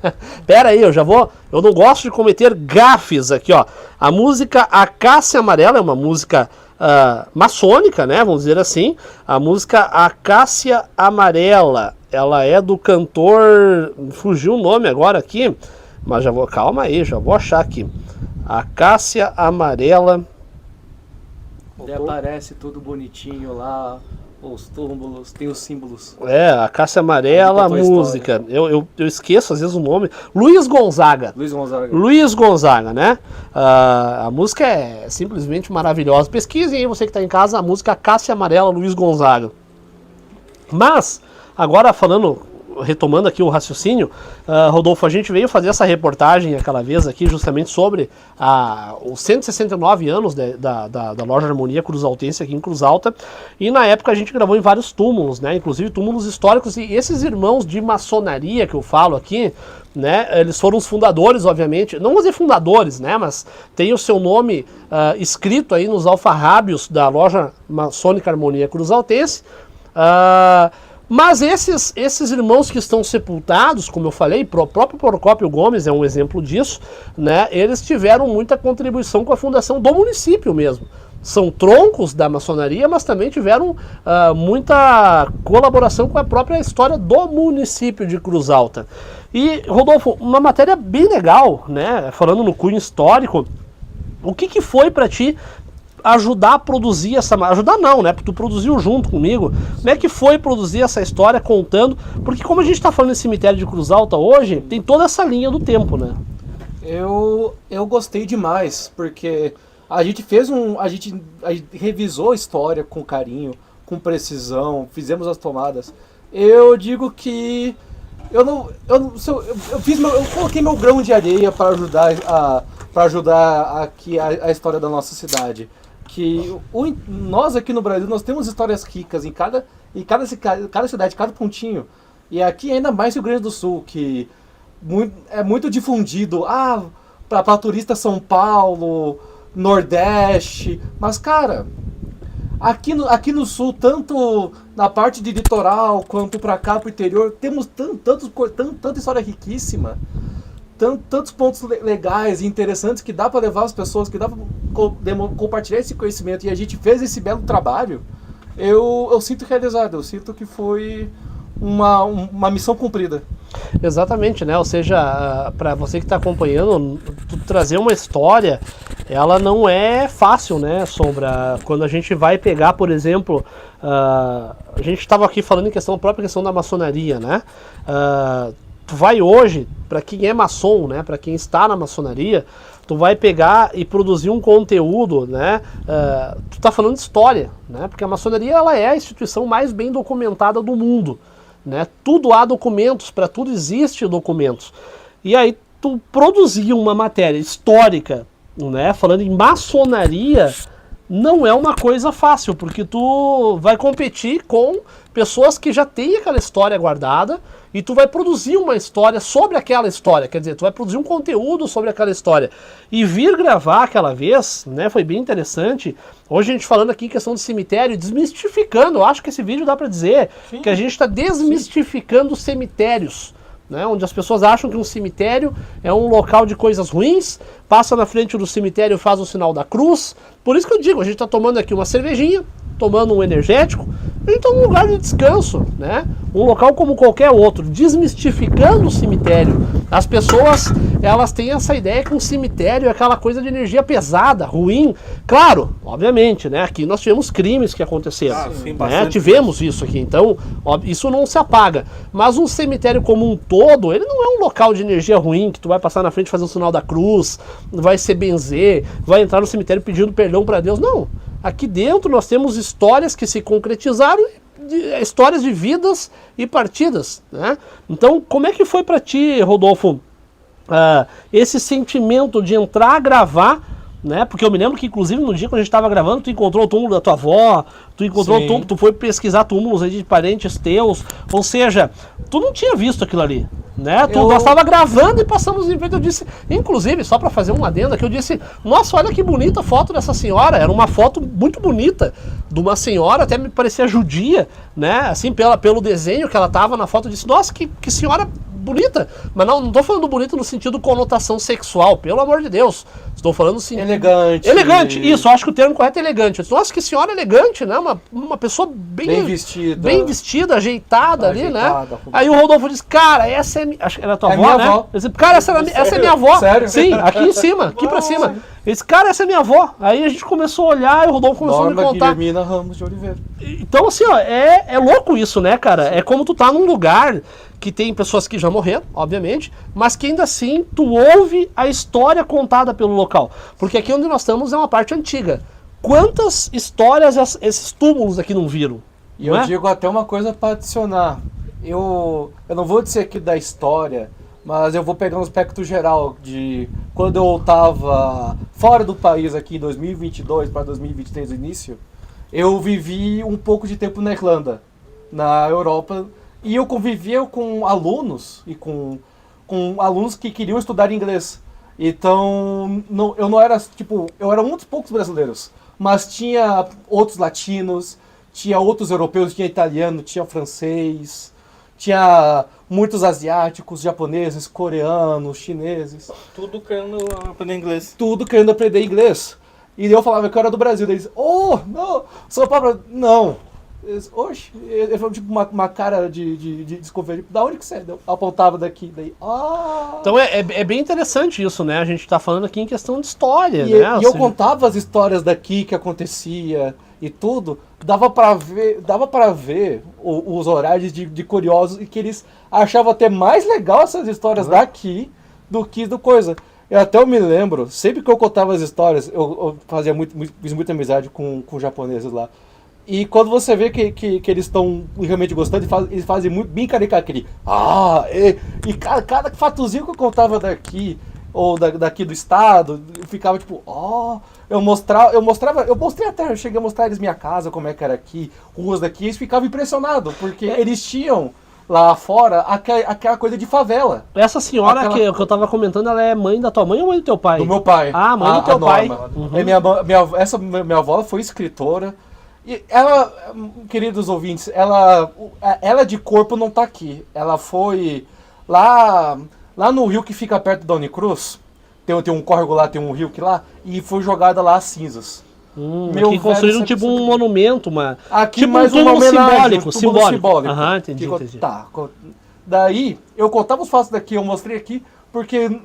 Pera aí, eu não gosto de cometer gafes aqui, ó. A música A Cássia Amarela é uma música maçônica, né? Vamos dizer assim. A música A Cássia Amarela, ela é do cantor... Fugiu o nome agora aqui, mas calma aí, já vou achar aqui. A Cássia Amarela... E aparece tudo bonitinho lá, os túmulos, tem os símbolos. A Cássia Amarela, a música. Eu esqueço às vezes o nome. Luiz Gonzaga, né? A música é simplesmente maravilhosa. Pesquisem aí, você que está em casa, a música Cássia Amarela, Luiz Gonzaga. Mas, agora retomando aqui o raciocínio, Rodolfo, a gente veio fazer essa reportagem aquela vez aqui justamente sobre os 169 anos da Loja Harmonia Cruz Altense aqui em Cruz Alta, e na época a gente gravou em vários túmulos, né, inclusive túmulos históricos, e esses irmãos de maçonaria que eu falo aqui, né, eles foram os fundadores, obviamente, não vou dizer fundadores, né, mas tem o seu nome escrito aí nos alfarrábios da Loja Maçônica Harmonia Cruz Altense. Mas esses irmãos que estão sepultados, como eu falei, o próprio Procópio Gomes é um exemplo disso, né? Eles tiveram muita contribuição com a fundação do município mesmo. São troncos da maçonaria, mas também tiveram muita colaboração com a própria história do município de Cruz Alta. E, Rodolfo, uma matéria bem legal, né? Falando no cunho histórico, o que foi para ti ajudar a produzir ajudar não, né, porque tu produziu junto comigo, como é que foi produzir essa história contando, porque como a gente está falando de cemitério de Cruz Alta hoje, tem toda essa linha do tempo, né? Eu gostei demais, porque a gente revisou a história com carinho, com precisão, fizemos as tomadas. Eu digo que eu coloquei meu grão de areia para ajudar aqui a história da nossa cidade. Que nós aqui no Brasil, nós temos histórias ricas em cada cidade, cada pontinho. E aqui ainda mais Rio Grande do Sul, que é muito difundido. Para turista São Paulo, Nordeste. Mas, cara, aqui no Sul, tanto na parte de litoral quanto para cá, pro interior, temos tanta história riquíssima. Tantos pontos legais e interessantes que dá para levar as pessoas, que dá para compartilhar esse conhecimento, e a gente fez esse belo trabalho. Eu sinto realizado, eu sinto que foi uma missão cumprida. Exatamente, né? Ou seja, para você que está acompanhando, trazer uma história, ela não é fácil, né, Sombra? Quando a gente vai pegar, por exemplo, a gente estava aqui falando a própria questão da maçonaria, né? Tu vai hoje, para quem é maçom, né, para quem está na maçonaria, tu vai pegar e produzir um conteúdo, né, tu tá falando de história, né, porque a maçonaria ela é a instituição mais bem documentada do mundo, né, tudo há documentos, para tudo existe documentos, e aí tu produzir uma matéria histórica, né, falando em maçonaria, não é uma coisa fácil, porque tu vai competir com pessoas que já têm aquela história guardada e tu vai produzir uma história sobre aquela história, quer dizer, tu vai produzir um conteúdo sobre aquela história. E vir gravar aquela vez, né, foi bem interessante. Hoje a gente falando aqui em questão de cemitério, desmistificando, eu acho que esse vídeo dá pra dizer, sim, que a gente está desmistificando os cemitérios. Né, onde as pessoas acham que um cemitério é um local de coisas ruins, passa na frente do cemitério e faz o sinal da cruz. Por isso que eu digo, a gente está tomando aqui uma cervejinha, tomando um energético, a gente está num lugar de descanso, né? Um local como qualquer outro, desmistificando o cemitério. As pessoas, elas têm essa ideia que um cemitério é aquela coisa de energia pesada, ruim. Claro, obviamente, né? Aqui nós tivemos crimes que aconteceram, sim, né? Tivemos isso aqui, então isso não se apaga. Mas um cemitério como um todo, ele não é um local de energia ruim, que tu vai passar na frente e fazer o sinal da cruz, vai se benzer, vai entrar no cemitério pedindo perdão para Deus. Não, aqui dentro nós temos histórias que se concretizaram, histórias de vidas e partidas, né? Então, como é que foi para ti, Rodolfo, esse sentimento de entrar a gravar né? Porque eu me lembro que, inclusive, no dia que a gente tava gravando, tu encontrou o túmulo da tua avó, tu encontrou o túmulo, tu foi pesquisar túmulos aí de parentes teus, ou seja, tu não tinha visto aquilo ali, né? Nós tava gravando e passamos em frente, eu disse, inclusive, só pra fazer uma adenda, que eu disse, nossa, olha que bonita foto dessa senhora, era uma foto muito bonita, de uma senhora, até me parecia judia, né? Assim, pelo desenho que ela tava na foto, eu disse, nossa, que senhora bonita, mas não tô falando bonito no sentido conotação sexual, pelo amor de Deus. Estou falando assim. Elegante. Elegante, isso, acho que o termo correto é elegante. Nossa, que senhora elegante, né? Uma pessoa bem vestida. Bem vestida, ajeitada ali, né? Aí o Rodolfo disse, cara, essa é. Acho que era a tua avó, né? Avó. Eu disse, cara, essa é minha avó. Sério? Sim, aqui em cima, aqui pra cima. Ele disse, cara, essa é minha avó. Aí a gente começou a olhar e o Rodolfo começou a me contar. Guilhermina Ramos de Oliveira. Então, assim, ó, é louco isso, né, cara? É como tu tá num lugar que tem pessoas que já morreram, obviamente, mas que ainda assim tu ouve a história contada pelo local. Porque aqui onde nós estamos é uma parte antiga. Quantas histórias esses túmulos aqui não viram? E eu digo até uma coisa para adicionar. Eu não vou dizer aqui da história, mas eu vou pegar um aspecto geral de quando eu estava fora do país aqui em 2022 para 2023 no início, eu vivi um pouco de tempo na Irlanda, na Europa. E eu convivia com alunos e com alunos que queriam estudar inglês. Então, eu não era, tipo, eu era um dos poucos brasileiros, mas tinha outros latinos, tinha outros europeus, tinha italiano, tinha francês, tinha muitos asiáticos, japoneses, coreanos, chineses. Tudo querendo aprender inglês. Tudo querendo aprender inglês. E eu falava que eu era do Brasil, eles, oh, não, sou para não. Oxe, ele foi tipo uma cara de desconfiança. Da onde que você apontava daqui? Daí, Então é bem interessante isso, né? A gente tá falando aqui em questão de história, né? E eu contava as histórias daqui que acontecia e tudo. Dava pra ver os horários de curiosos e que eles achavam até mais legal essas histórias daqui do que do coisa. Eu me lembro, sempre que eu contava as histórias, eu fiz muita amizade com japoneses lá. E quando você vê que eles estão realmente gostando, eles fazem muito bem caricatura. E cada fatozinho que eu contava daqui, ou daqui do estado, eu ficava tipo, eu mostrei até, eu cheguei a mostrar eles minha casa, como é que era aqui, ruas daqui, eles ficavam impressionados, porque eles tinham lá fora aquela coisa de favela. Essa senhora que eu tava comentando, ela é mãe da tua mãe ou mãe do teu pai? Do meu pai. Mãe do teu pai. Uhum. Minha avó foi escritora. E ela, queridos ouvintes, ela de corpo não tá aqui. Ela foi lá no rio que fica perto da Unicruz. Tem um córrego lá, tem um rio que lá. E foi jogada lá as cinzas. Aqui construíram tipo um monumento, aqui tipo mais um túmulo uma homenagem, simbólico. Aham, entendi. Tá. Daí, eu contava os fatos daqui, eu mostrei aqui, porque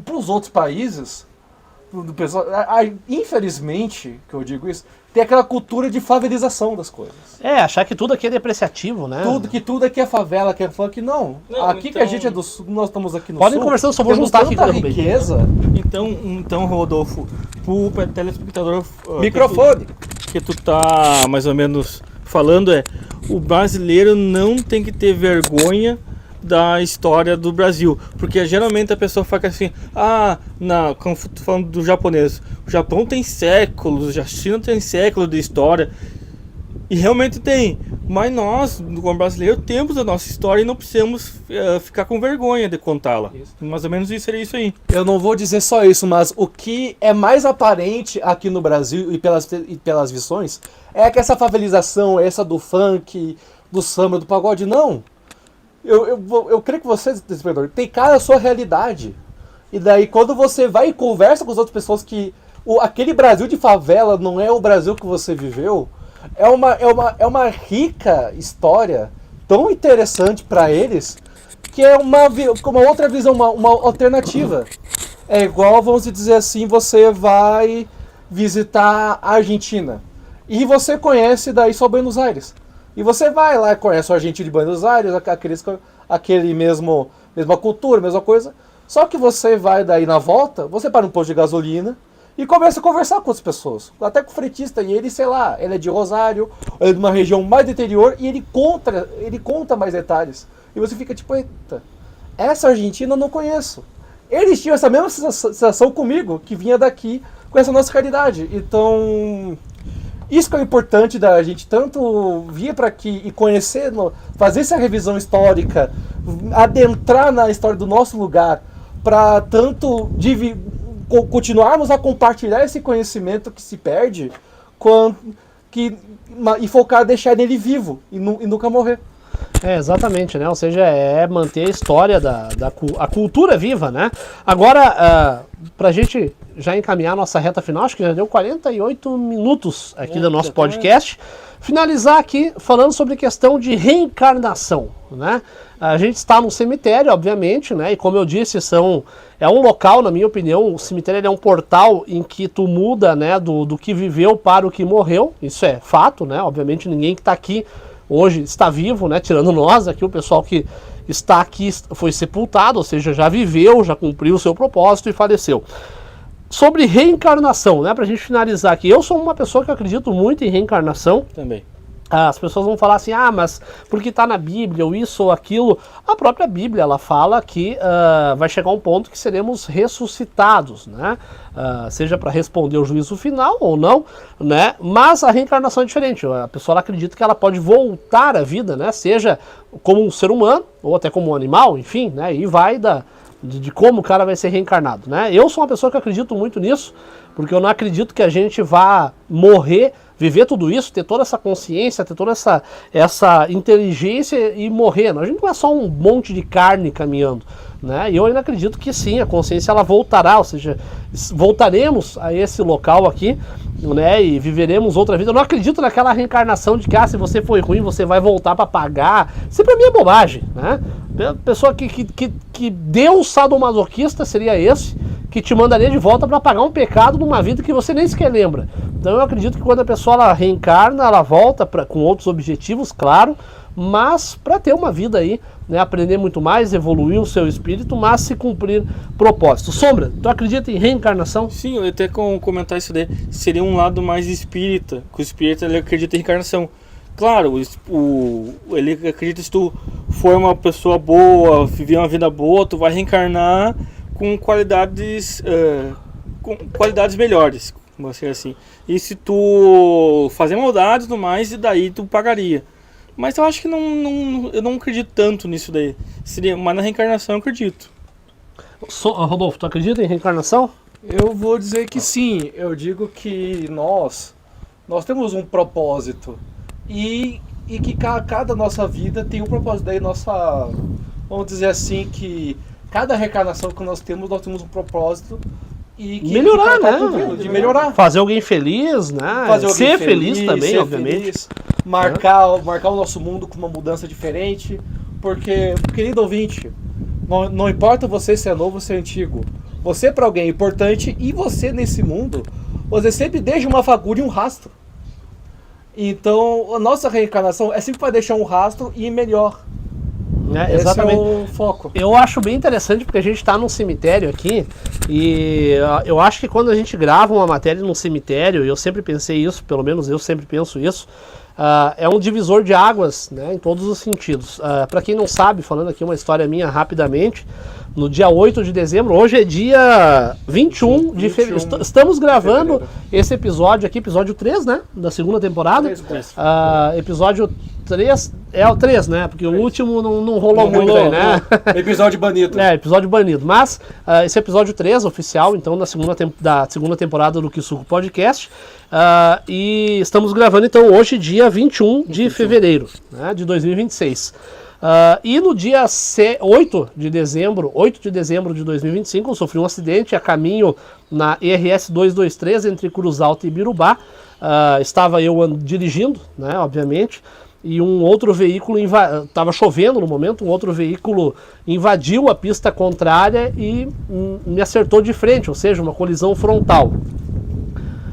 pros outros países, do pessoal, infelizmente, que eu digo isso, tem aquela cultura de favelização das coisas. Achar que tudo aqui é depreciativo, né? Tudo aqui é favela, que é fala que não. Aqui então, que a gente é do sul, nós estamos aqui no podem sul. Podem conversando, só vou juntar aqui com riqueza. Então, Rodolfo, pro telespectador microfone que tu tá mais ou menos falando o brasileiro não tem que ter vergonha da história do Brasil, porque geralmente a pessoa fala assim, como tô falando do japonês, o Japão tem séculos, a China tem séculos de história, e realmente tem, mas nós, como brasileiro, temos a nossa história e não precisamos ficar com vergonha de contá-la. Mais ou menos isso seria isso aí. Eu não vou dizer só isso, mas o que é mais aparente aqui no Brasil e pelas visões é que essa favelização, essa do funk, do samba, do pagode, não. Eu creio que você, espectador, tem cara a sua realidade. E daí quando você vai e conversa com as outras pessoas que aquele Brasil de favela não é o Brasil que você viveu, é uma rica história tão interessante para eles que é uma outra visão, uma alternativa. É igual, vamos dizer assim, você vai visitar a Argentina e você conhece daí só Buenos Aires. E você vai lá, conhece o Argentina de Buenos Aires, aquele mesma cultura, mesma coisa. Só que você vai daí na volta, você para um posto de gasolina e começa a conversar com as pessoas. Até com o fretista, e ele, sei lá, ele é de Rosário, ele é de uma região mais do interior, e ele conta mais detalhes. E você fica tipo, eita, essa Argentina eu não conheço. Eles tinham essa mesma sensação comigo, que vinha daqui, com essa nossa realidade. Então, isso que é importante da gente tanto vir para aqui e conhecer, fazer essa revisão histórica, adentrar na história do nosso lugar, para tanto continuarmos a compartilhar esse conhecimento que se perde, e focar, deixar ele vivo e nunca morrer. Exatamente, né? Ou seja, é manter a história a cultura viva, né? Agora, pra gente já encaminhar a nossa reta final, acho que já deu 48 minutos aqui do nosso podcast. Finalizar aqui falando sobre questão de reencarnação, né? A gente está num cemitério, obviamente, né? E como eu disse, é um local, na minha opinião, o cemitério é um portal em que tu muda, né, do que viveu para o que morreu. Isso é fato, né? Obviamente ninguém que está aqui hoje está vivo, né? Tirando nós aqui, o pessoal que está aqui foi sepultado, ou seja, já viveu, já cumpriu o seu propósito e faleceu. Sobre reencarnação, né? Pra gente finalizar aqui, eu sou uma pessoa que acredito muito em reencarnação. Também. As pessoas vão falar assim, mas porque está na Bíblia ou isso ou aquilo. A própria Bíblia, ela fala que vai chegar um ponto que seremos ressuscitados, né? Seja para responder o juízo final ou não, né? Mas a reencarnação é diferente. A pessoa acredita que ela pode voltar à vida, né? Seja como um ser humano ou até como um animal, enfim, né? E vai de como o cara vai ser reencarnado, né? Eu sou uma pessoa que acredito muito nisso, porque eu não acredito que a gente vá morrer, viver tudo isso, ter toda essa consciência, ter toda essa inteligência e morrer. A gente não é só um monte de carne caminhando, né? E eu ainda acredito que sim, a consciência ela voltará, ou seja, voltaremos a esse local aqui, né? E viveremos outra vida. Eu não acredito naquela reencarnação de que se você foi ruim, você vai voltar para pagar. Isso pra mim é bobagem, né? Pessoa que Deus sadomasoquista seria esse, que te mandaria de volta para pagar um pecado numa vida que você nem sequer lembra. Então eu acredito que quando a pessoa ela reencarna, ela volta com outros objetivos, claro, mas para ter uma vida aí, né, aprender muito mais, evoluir o seu espírito, mas se cumprir propósito. Sombra, tu acredita em reencarnação? Sim, eu ia até comentar isso daí. Seria um lado mais espírita, que o espírita ele acredita em reencarnação. Claro, ele acredita que se tu for uma pessoa boa, viver uma vida boa, tu vai reencarnar com qualidades melhores, vamos dizer assim. E se tu fazer maldade e tudo mais, e daí tu pagaria. Mas eu acho que eu não acredito tanto nisso daí. Mas na reencarnação eu acredito. Rodolfo, tu acredita em reencarnação? Eu vou dizer que sim. Eu digo que nós temos um propósito. E que cada nossa vida tem um propósito. Daí vamos dizer assim, que cada reencarnação que nós temos um propósito. E melhorar, né? De melhorar. Fazer alguém feliz, né? Ser feliz também, obviamente. Feliz, marcar o nosso mundo com uma mudança diferente. Porque, querido ouvinte, não importa você se é novo ou se é antigo. Você para alguém é importante e você nesse mundo, você sempre deixa uma fagulha e um rastro. Então, a nossa reencarnação é sempre para deixar um rastro e ir melhor. Exatamente. Esse é o foco. Eu acho bem interessante porque a gente está num cemitério aqui e eu acho que quando a gente grava uma matéria num cemitério, eu sempre pensei isso, pelo menos eu sempre penso isso, é um divisor de águas, né, em todos os sentidos. Para quem não sabe, falando aqui uma história minha rapidamente, no dia 8 de dezembro, hoje é dia 21 de fevereiro. Estamos gravando esse episódio aqui, episódio 3, né? Da segunda temporada. 3. Episódio 3, é o 3, né? Porque 3. O último não rolou muito aí, né? Episódio banido. Episódio banido. Mas esse é episódio 3, oficial, então, da segunda temporada do Kisuko Podcast. E estamos gravando, então, hoje, dia 21 de fevereiro, né, de 2026. E no dia 8 de dezembro de 2025, eu sofri um acidente a caminho na ERS 223 entre Cruz Alta e Birubá. Estava eu dirigindo, né, obviamente, e um outro veículo, estava chovendo no momento, um outro veículo invadiu a pista contrária e me acertou de frente, ou seja, uma colisão frontal.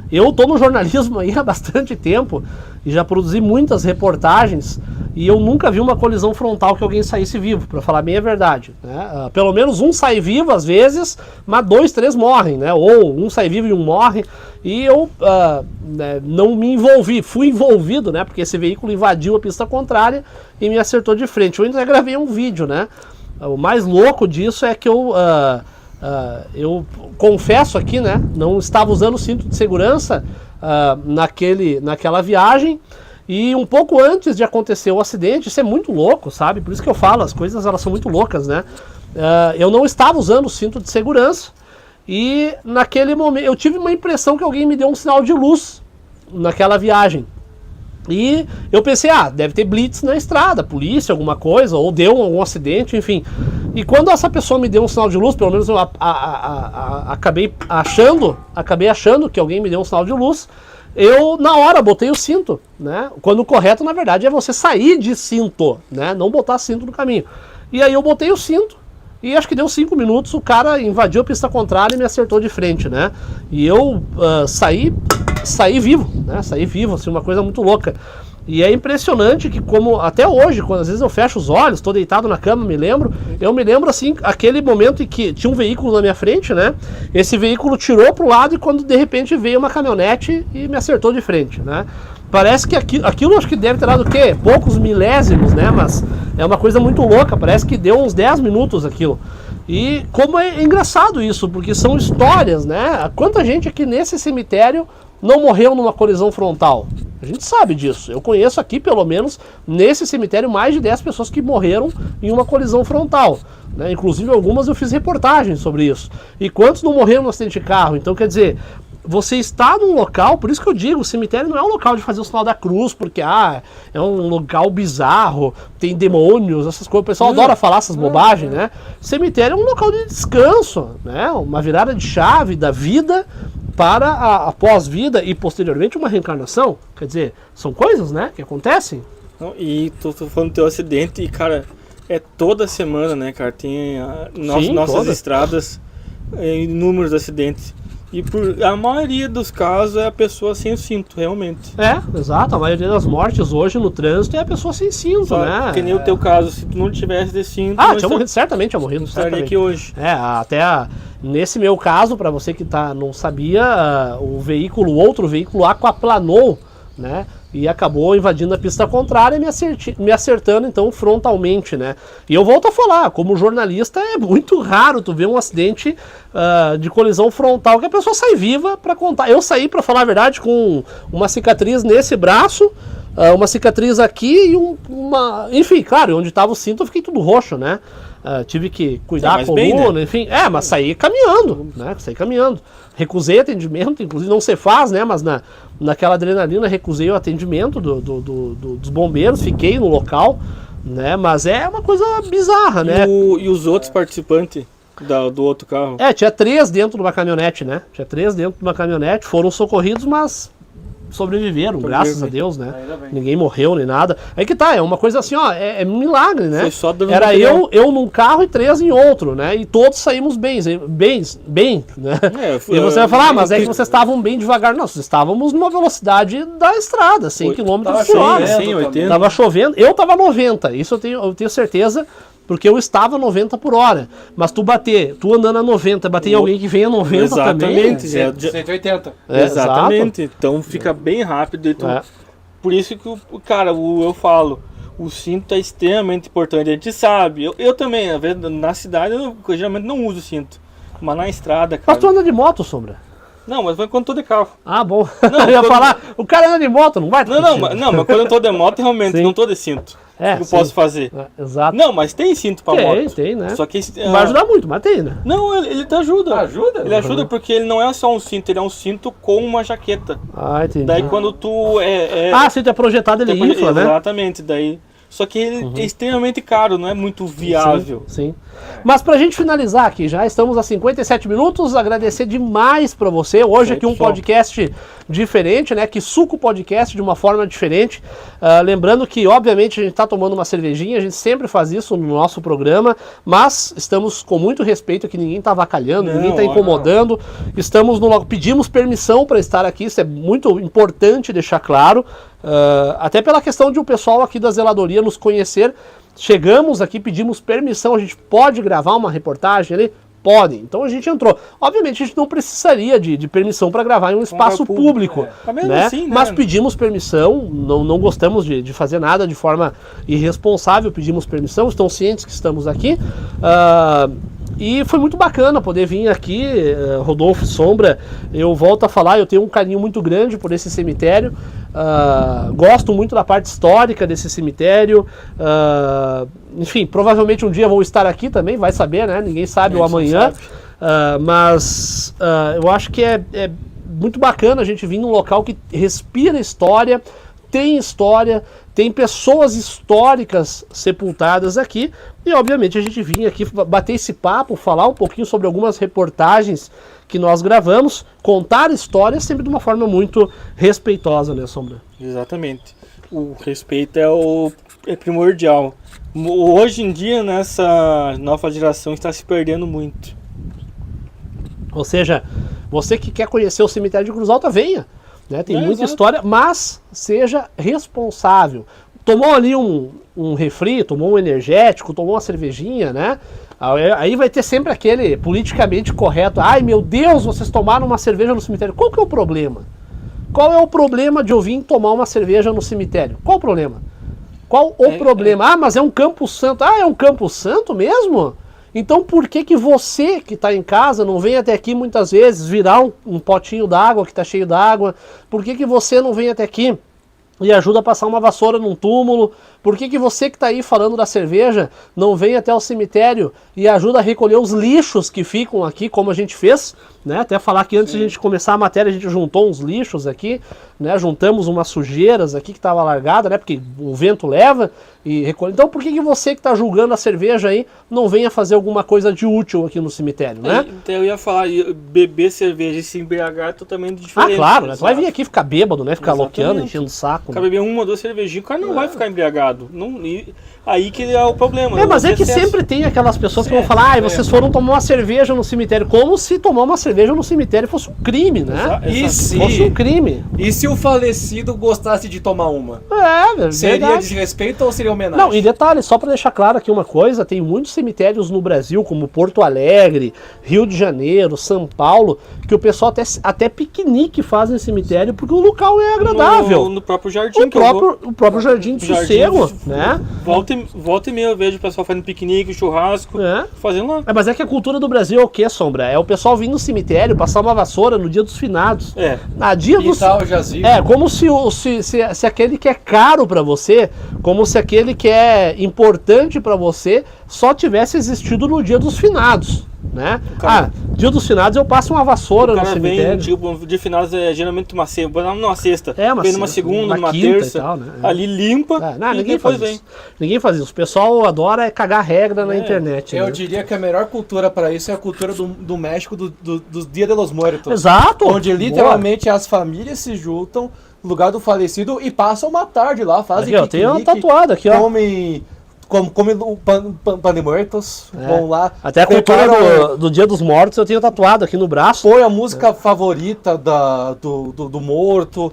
Eu estou no jornalismo aí há bastante tempo e já produzi muitas reportagens e eu nunca vi uma colisão frontal que alguém saísse vivo, para falar bem a verdade, né? Pelo menos um sai vivo às vezes, mas 2, 3 morrem, né? Ou um sai vivo e um morre. E eu não me envolvi, fui envolvido, né? Porque esse veículo invadiu a pista contrária e me acertou de frente. Eu ainda gravei um vídeo, né? O mais louco disso é que eu Eu confesso aqui, né, não estava usando o cinto de segurança naquela viagem, e um pouco antes de acontecer o acidente, isso é muito louco, sabe? Por isso que eu falo, as coisas elas são muito loucas, né? Eu não estava usando o cinto de segurança, e naquele momento eu tive uma impressão que alguém me deu um sinal de luz naquela viagem. E eu pensei, deve ter blitz na estrada, polícia, alguma coisa, ou deu algum acidente, enfim. E quando essa pessoa me deu um sinal de luz, pelo menos eu acabei achando que alguém me deu um sinal de luz, eu na hora botei o cinto, né? Quando o correto, na verdade, é você sair de cinto, né? Não botar cinto no caminho. E aí eu botei o cinto, e acho que deu 5 minutos, o cara invadiu a pista contrária e me acertou de frente, né? E eu saí vivo, né? Saí vivo, assim, uma coisa muito louca. E é impressionante que, como até hoje, quando às vezes eu fecho os olhos, estou deitado na cama, eu me lembro assim, aquele momento em que tinha um veículo na minha frente, né? Esse veículo tirou para o lado e quando de repente veio uma caminhonete e me acertou de frente, né? Parece que aquilo acho que deve ter dado o quê? Poucos milésimos, né? Mas é uma coisa muito louca, parece que deu uns 10 minutos aquilo. E como é engraçado isso, porque são histórias, né? Quanta gente aqui nesse cemitério não morreu numa colisão frontal? A gente sabe disso. Eu conheço aqui, pelo menos, nesse cemitério, mais de 10 pessoas que morreram em uma colisão frontal, né? Inclusive, algumas eu fiz reportagens sobre isso. E quantos não morreram no acidente de carro? Então, quer dizer, você está num local, por isso que eu digo, o cemitério não é um local de fazer o sinal da cruz, porque é um local bizarro, tem demônios, essas coisas. O pessoal adora falar essas bobagens, né? Cemitério é um local de descanso, né? Uma virada de chave da vida para a pós-vida e posteriormente uma reencarnação. Quer dizer, são coisas, né, que acontecem. E tô falando do teu acidente e, cara, é toda semana, né, cara? Tem nossas estradas, inúmeros acidentes. E por a maioria dos casos é a pessoa sem o cinto, realmente. Exato. A maioria das mortes hoje no trânsito é a pessoa sem cinto, né? Porque nem o teu caso, se tu não tivesse de cinto... tinha morrido, certamente tinha morrido. Estaria aqui hoje. Nesse meu caso, para você que não sabia, o outro veículo aquaplanou, né? E acabou invadindo a pista contrária e me acertando, então, frontalmente, né? E eu volto a falar, como jornalista, é muito raro tu ver um acidente de colisão frontal que a pessoa sai viva para contar. Eu saí, para falar a verdade, com uma cicatriz nesse braço, uma cicatriz aqui e enfim, claro, onde estava o cinto eu fiquei tudo roxo, né? Tive que cuidar da coluna, bem, né? Enfim, mas saí caminhando, né? Saí caminhando. Recusei atendimento, inclusive não se faz, né? Mas naquela adrenalina recusei o atendimento dos bombeiros, fiquei no local, né? Mas é uma coisa bizarra, né? E os outros participantes do outro carro? Tinha 3 dentro de uma caminhonete, né? Tinha 3 dentro de uma caminhonete, foram socorridos, mas sobreviveram, graças a Deus, né? Ninguém morreu nem nada. Aí que tá, é uma coisa assim, é um milagre, né? Foi só era eu num carro e 3 em outro, né? E todos saímos bem, né? E você vai falar, mas é que vocês estavam bem devagar. Não, vocês estávamos numa velocidade da estrada, 100 km por hora. 180. Tava chovendo, eu tava 90, isso eu tenho certeza, porque eu estava 90 por hora. Mas tu andando a 90, bater em alguém que vem a 90 também. 180. Exatamente. Então fica bem rápido. Então, por isso que, eu falo, o cinto é extremamente importante. A gente sabe. Eu também, às vezes, na cidade, eu geralmente não uso cinto. Mas na estrada, cara... Mas tu anda de moto, Sombra? Não, mas foi quando tô de carro. Bom. Não, eu ia falar, o cara anda de moto, não vai? Não, mas quando eu tô de moto, realmente, não tô de cinto. Eu posso fazer. Exato. Não, mas tem cinto pra moto. Tem, né? Só que não vai ajudar muito, mas tem, né? Não, ele te ajuda. Ajuda? Ele ajuda porque ele não é só um cinto, ele é um cinto com uma jaqueta. Entendi. Daí quando tu cinto é projetado, ele infla, né? Exatamente, daí... Só que ele é extremamente caro, não é muito viável. Sim. Mas pra gente finalizar aqui, já estamos a 57 minutos, agradecer demais pra você. Hoje aqui um podcast diferente, né? Que suco podcast de uma forma diferente. Lembrando que, obviamente, a gente tá tomando uma cervejinha, a gente sempre faz isso no nosso programa, mas estamos com muito respeito aqui, ninguém tá avacalhando, ninguém tá incomodando. Estamos pedimos permissão para estar aqui, isso é muito importante deixar claro. Até pela questão de o pessoal aqui da zeladoria nos conhecer, chegamos aqui, pedimos permissão, a gente pode gravar uma reportagem ali? Pode, então a gente entrou. Obviamente a gente não precisaria de permissão para gravar em um espaço público, né? Assim, né? Mas pedimos permissão, não gostamos de fazer nada de forma irresponsável, pedimos permissão, estão cientes que estamos aqui. E foi muito bacana poder vir aqui, Rodolfo, Sombra. Eu volto a falar, eu tenho um carinho muito grande por esse cemitério. Gosto muito da parte histórica desse cemitério. Enfim, provavelmente um dia vou estar aqui também, vai saber, né? Ninguém sabe o amanhã. Mas eu acho que é muito bacana a gente vir num local que respira história, tem pessoas históricas sepultadas aqui, e obviamente a gente vinha aqui bater esse papo, falar um pouquinho sobre algumas reportagens que nós gravamos, contar histórias sempre de uma forma muito respeitosa, né, Sombra? Exatamente. O respeito é primordial. Hoje em dia, nessa nova geração, está se perdendo muito. Ou seja, você que quer conhecer o cemitério de Cruz Alta, venha. Né? Tem muita história, mas seja responsável. Tomou ali um refri, tomou um energético, tomou uma cervejinha, né? Aí vai ter sempre aquele politicamente correto. Ai, meu Deus, vocês tomaram uma cerveja no cemitério. Qual que é o problema? Qual é o problema de eu vir tomar uma cerveja no cemitério? Qual o problema? Qual o problema? Ah, mas é um Campo Santo. Ah, é um Campo Santo mesmo? Então por que você que está em casa não vem até aqui muitas vezes virar um potinho d'água que está cheio d'água? Por que você não vem até aqui e ajuda a passar uma vassoura num túmulo? Por que você que está aí falando da cerveja não vem até o cemitério e ajuda a recolher os lixos que ficam aqui, como a gente fez? Né? Até falar que antes de a gente começar a matéria, a gente juntou uns lixos aqui, né? Juntamos umas sujeiras aqui que estava largada, né? Porque o vento leva e recolhe. Então por que você que está julgando a cerveja aí não venha fazer alguma coisa de útil aqui no cemitério, né? Então eu ia falar, beber cerveja e se embriagar é totalmente diferente. Ah, claro, né? Tu vai vir aqui ficar bêbado, né? Ficar loqueando, enchendo o saco. O cara beber uma ou duas cervejinhas, o cara não vai ficar embriagado. Não, aí que é o problema. Mas é que sempre tem aquelas pessoas que vão falar, vocês foram tomar uma cerveja no cemitério, como se tomar uma cerveja no cemitério fosse um crime, né? Fosse um crime. E se o falecido gostasse de tomar uma? Seria verdade. Desrespeito ou seria homenagem? Não, e detalhe, só para deixar claro aqui uma coisa, tem muitos cemitérios no Brasil, como Porto Alegre, Rio de Janeiro, São Paulo, que o pessoal até piquenique faz no cemitério, porque o local é agradável. No próprio jardim o próprio jardim de sossego, né? Volta e meia eu vejo o pessoal fazendo piquenique, churrasco, fazendo lá. Mas é que a cultura do Brasil é o que, Sombra? É o pessoal vir no cemitério, passar uma vassoura no dia dos finados. Como se aquele que é caro pra você, como se aquele que é importante pra você, só tivesse existido no dia dos finados. Né? Dia dos finados eu passo uma vassoura no cemitério. Tipo, de finados é geralmente uma sexta, vem numa segunda, numa quinta terça, e tal, né? ali limpa e ninguém depois faz isso. Ninguém faz isso. O pessoal adora cagar regra na internet. Eu diria que a melhor cultura para isso é a cultura do México do Dia de los Muertos. Exato! Onde literalmente as famílias se juntam no lugar do falecido e passam uma tarde lá, fazem aqui, tem uma tatuada aqui, ó. Come o pan de muertos, vão lá. Até a cultura do Dia dos Mortos eu tenho tatuado aqui no braço. Põe a música favorita do morto,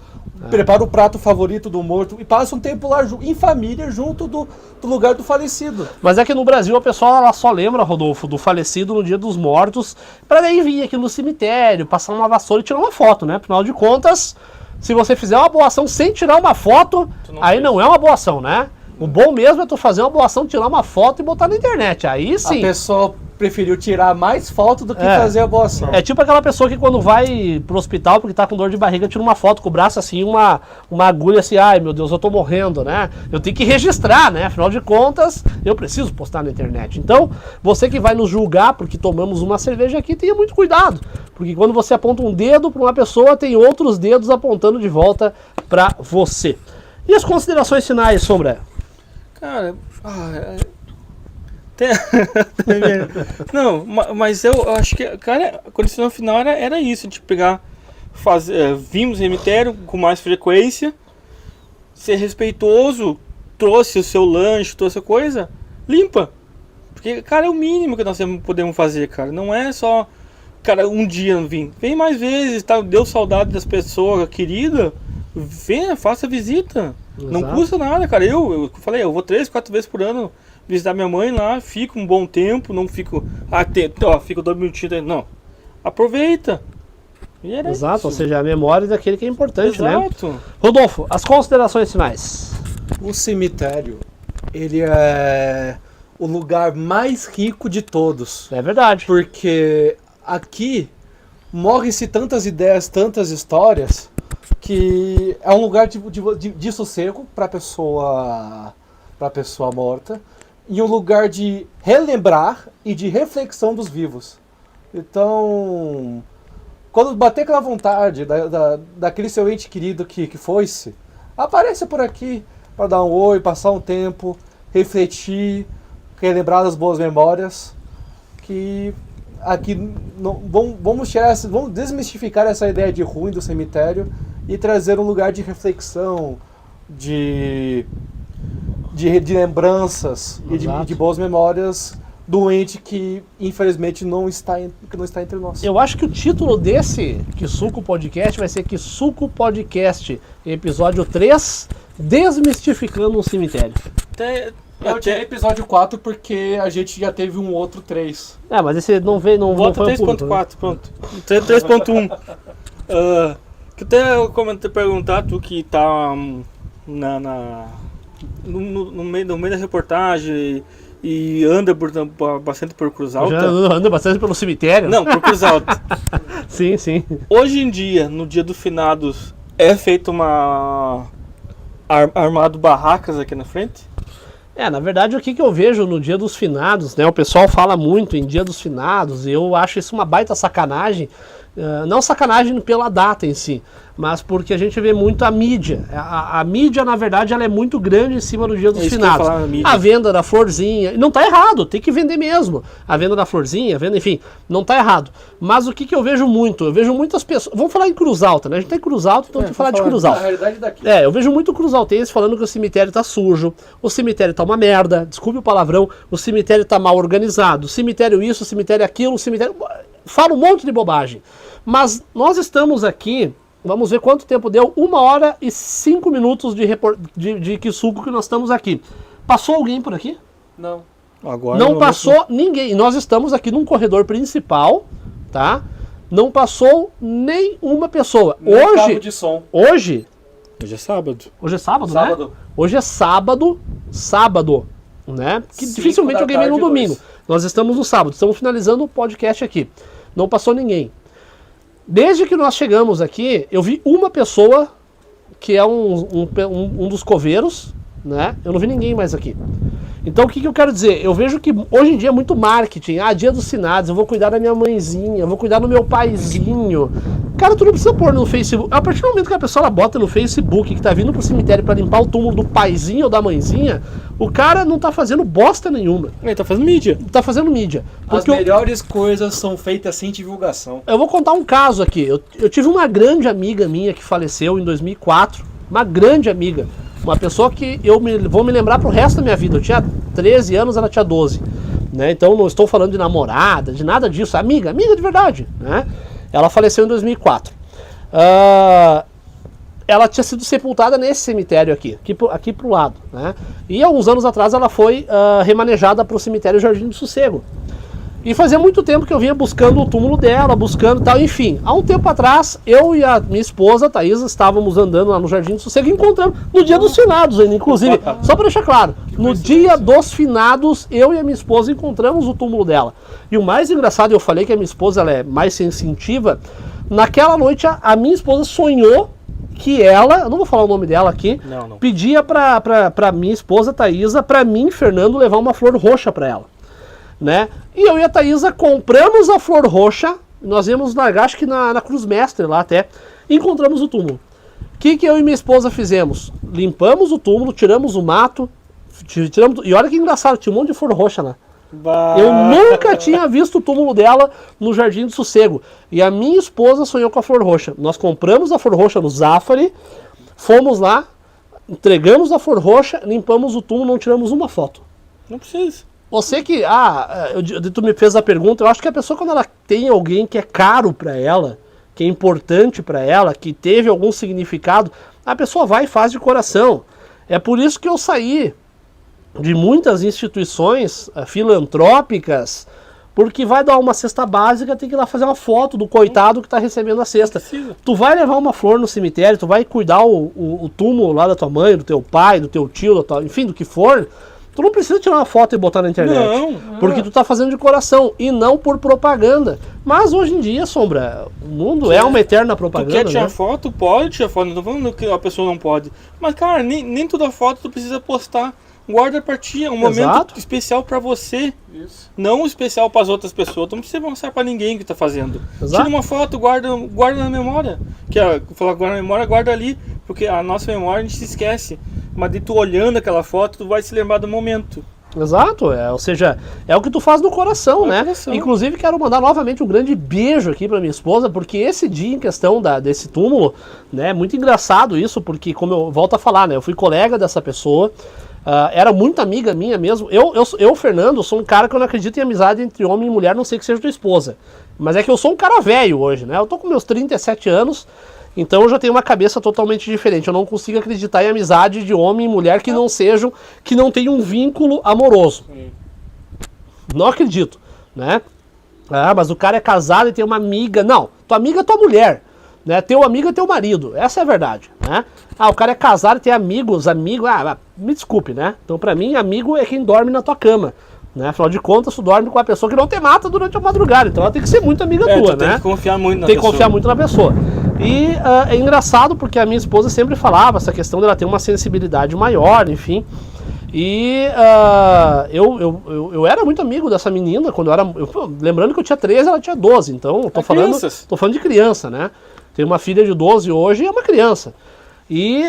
prepara o prato favorito do morto e passa um tempo lá em família junto do lugar do falecido. Mas é que no Brasil a pessoa ela só lembra, Rodolfo, do falecido no Dia dos Mortos, para daí vir aqui no cemitério, passar uma vassoura e tirar uma foto, né? Afinal de contas, se você fizer uma boa ação sem tirar uma foto, aí não é uma boa ação, né? O bom mesmo é tu fazer uma boa ação, tirar uma foto e botar na internet. Aí sim. A pessoa preferiu tirar mais foto do que fazer a boa ação. É tipo aquela pessoa que quando vai pro hospital porque tá com dor de barriga, tira uma foto com o braço assim, uma agulha assim, ai meu Deus, eu tô morrendo, né? Eu tenho que registrar, né? Afinal de contas, eu preciso postar na internet. Então, você que vai nos julgar porque tomamos uma cerveja aqui, tenha muito cuidado. Porque quando você aponta um dedo pra uma pessoa, tem outros dedos apontando de volta pra você. E as considerações finais, Sombra? Cara, não, mas eu acho que, cara, a condição final era isso, de pegar, vimos cemitério com mais frequência, ser respeitoso, trouxe o seu lanche, trouxe a coisa, limpa. Porque, cara, é o mínimo que nós podemos fazer, cara. Não é só, cara, um dia vem mais vezes, tá? Deu saudade das pessoas queridas, venha, faça visita. Exato. Não custa nada, cara. Eu falei, eu vou 3, 4 vezes por ano visitar minha mãe lá, fico um bom tempo, não fico, fico 2 minutinhos, não. Aproveita. Exato, isso. Ou seja, a memória daquele que é importante, Exato. Né? Rodolfo, as considerações finais. O cemitério, ele é o lugar mais rico de todos. É verdade. Porque aqui morrem-se tantas ideias, tantas histórias, que é um lugar de sossego para a pessoa morta, e um lugar de relembrar e de reflexão dos vivos. Então, quando bater aquela vontade daquele seu ente querido que foi-se, apareça por aqui para dar um oi, passar um tempo, refletir, relembrar das boas memórias, que aqui vamos desmistificar essa ideia de ruim do cemitério e trazer um lugar de reflexão, de lembranças e de boas memórias do ente que infelizmente não está entre nós. Eu acho que o título desse Kisuko Podcast vai ser Kisuko Podcast, episódio 3, Desmistificando um Cemitério. Eu tirei episódio 4 porque a gente já teve um outro 3. Mas esse não veio, não Bota foi 3.4, pronto. 3.1. Que até eu comentei perguntar, tu que tá no meio da reportagem e anda bastante por Cruz Alta. Já anda bastante pelo cemitério? Não, por Cruz Alta. Sim. Hoje em dia, no dia dos finados, é feito armado barracas aqui na frente? Na verdade, o que eu vejo no dia dos finados, né? O pessoal fala muito em dia dos finados, e eu acho isso uma baita sacanagem. Não sacanagem pela data em si, mas porque a gente vê muito a mídia. A mídia, na verdade, ela é muito grande em cima do dia dos finados. A venda da florzinha, não tá errado, tem que vender mesmo. A venda da florzinha, enfim, não tá errado. Mas o que eu vejo muito? Eu vejo muitas pessoas... Vamos falar em Cruz Alta, né? A gente tá em Cruz Alta, então tem que falar de Cruz Alta. A realidade daqui. Eu vejo muito cruzaltense falando que o cemitério tá sujo, o cemitério tá uma merda, desculpe o palavrão, o cemitério tá mal organizado, o cemitério isso, o cemitério aquilo, o cemitério... Fala um monte de bobagem. Mas nós estamos aqui, vamos ver quanto tempo deu, 1 hora e 5 minutos de Kisuko que nós estamos aqui. Passou alguém por aqui? Não. Agora não passou ninguém. Nós estamos aqui num corredor principal, tá? Não passou nenhuma pessoa. Nem carro de som. Hoje é sábado. Hoje é sábado, né? Hoje é sábado, né? Que dificilmente alguém vem no domingo. Nós estamos no sábado, estamos finalizando o podcast aqui. Não passou ninguém. Desde que nós chegamos aqui, eu vi uma pessoa que é um dos coveiros, né? Eu não vi ninguém mais aqui. Então o que eu quero dizer? Eu vejo que hoje em dia é muito marketing. Dia dos finados, eu vou cuidar da minha mãezinha, eu vou cuidar do meu paizinho. Cara, tu não precisa pôr no Facebook. A partir do momento que a pessoa bota no Facebook que tá vindo pro cemitério pra limpar o túmulo do paizinho ou da mãezinha, o cara não tá fazendo bosta nenhuma. Ele tá fazendo mídia. As melhores coisas são feitas sem divulgação. Eu vou contar um caso aqui. Eu tive uma grande amiga minha que faleceu em 2004. Uma grande amiga. Uma pessoa que vou me lembrar pro resto da minha vida. Eu tinha 13 anos, ela tinha 12. Né? Então não estou falando de namorada, de nada disso. Amiga de verdade. Né? Ela faleceu em 2004. Ela tinha sido sepultada nesse cemitério aqui pro lado. Né? E alguns anos atrás ela foi remanejada para o cemitério Jardim do Sossego. E fazia muito tempo que eu vinha buscando o túmulo dela, buscando tal, enfim. Há um tempo atrás, eu e a minha esposa, Thaisa, estávamos andando lá no Jardim do Sossego e encontramos, no dia dos finados ainda, inclusive, só para deixar claro, no dia dos finados, eu e a minha esposa encontramos o túmulo dela. E o mais engraçado, eu falei que a minha esposa ela é mais sensitiva, naquela noite a minha esposa sonhou que ela, eu não vou falar o nome dela aqui, não. Pedia pra minha esposa, Thaisa, pra mim, Fernando, levar uma flor roxa pra ela. Né? E eu e a Thaisa compramos a flor roxa, nós íamos largar, acho que na Cruz Mestre lá até, e encontramos o túmulo. O que eu e minha esposa fizemos? Limpamos o túmulo, tiramos o mato, e olha que engraçado, tinha um monte de flor roxa lá. Eu nunca tinha visto o túmulo dela no Jardim do Sossego. E a minha esposa sonhou com a flor roxa. Nós compramos a flor roxa no Zafari, fomos lá, entregamos a flor roxa, limpamos o túmulo, não tiramos uma foto. Não precisa. Você que, tu me fez a pergunta, eu acho que a pessoa quando ela tem alguém que é caro pra ela, que é importante pra ela, que teve algum significado, a pessoa vai e faz de coração. É por isso que eu saí de muitas instituições filantrópicas, porque vai dar uma cesta básica, tem que ir lá fazer uma foto do coitado que está recebendo a cesta. Tu vai levar uma flor no cemitério, tu vai cuidar o túmulo lá da tua mãe, do teu pai, do teu tio, enfim, do que for, tu não precisa tirar uma foto e botar na internet. Não. Porque tu tá fazendo de coração e não por propaganda. Mas hoje em dia, Sombra, o mundo é uma eterna Tu propaganda, quer tirar né? foto? Pode tirar foto, não tô falando que a pessoa não pode. Mas, cara, nem toda foto tu precisa postar. Guarda pra ti, é um momento especial pra você. Isso. Não especial pras outras pessoas. Tu não precisa mostrar pra ninguém que tá fazendo. Exato. Tira uma foto, guarda na memória. Falar guarda na memória, guarda ali. Porque a nossa memória a gente se esquece. Mas de tu olhando aquela foto, tu vai se lembrar do momento. Exato, ou seja, é o que tu faz no coração, né? Coração. Inclusive quero mandar novamente um grande beijo aqui pra minha esposa, porque esse dia em questão desse túmulo, né, é muito engraçado isso, porque como eu volto a falar, né, eu fui colega dessa pessoa, era muito amiga minha mesmo. Eu, Fernando, sou um cara que eu não acredito em amizade entre homem e mulher, não sei que seja tua esposa. Mas é que eu sou um cara velho hoje, né? Eu tô com meus 37 anos, então eu já tenho uma cabeça totalmente diferente. Eu não consigo acreditar em amizade de homem e mulher que não sejam, que não tenham um vínculo amoroso. Não acredito, né? Ah, mas o cara é casado e tem uma amiga. Não, tua amiga é tua mulher, né? Teu amigo é teu marido, essa é a verdade, né? Ah, o cara é casado e tem amigos, me desculpe, né? Então pra mim, amigo é quem dorme na tua cama, né? Afinal de contas, tu dorme com a pessoa que não te mata durante a madrugada, então ela tem que ser muito amiga tua, Tem né? que confiar muito na Tem que pessoa. confiar muito na pessoa. E é engraçado porque a minha esposa sempre falava essa questão dela ter uma sensibilidade maior, enfim. E eu era muito amigo dessa menina quando eu era. Lembrando que eu tinha 13, ela tinha 12, então eu tô falando de criança, né? Tenho uma filha de 12 hoje e é uma criança. E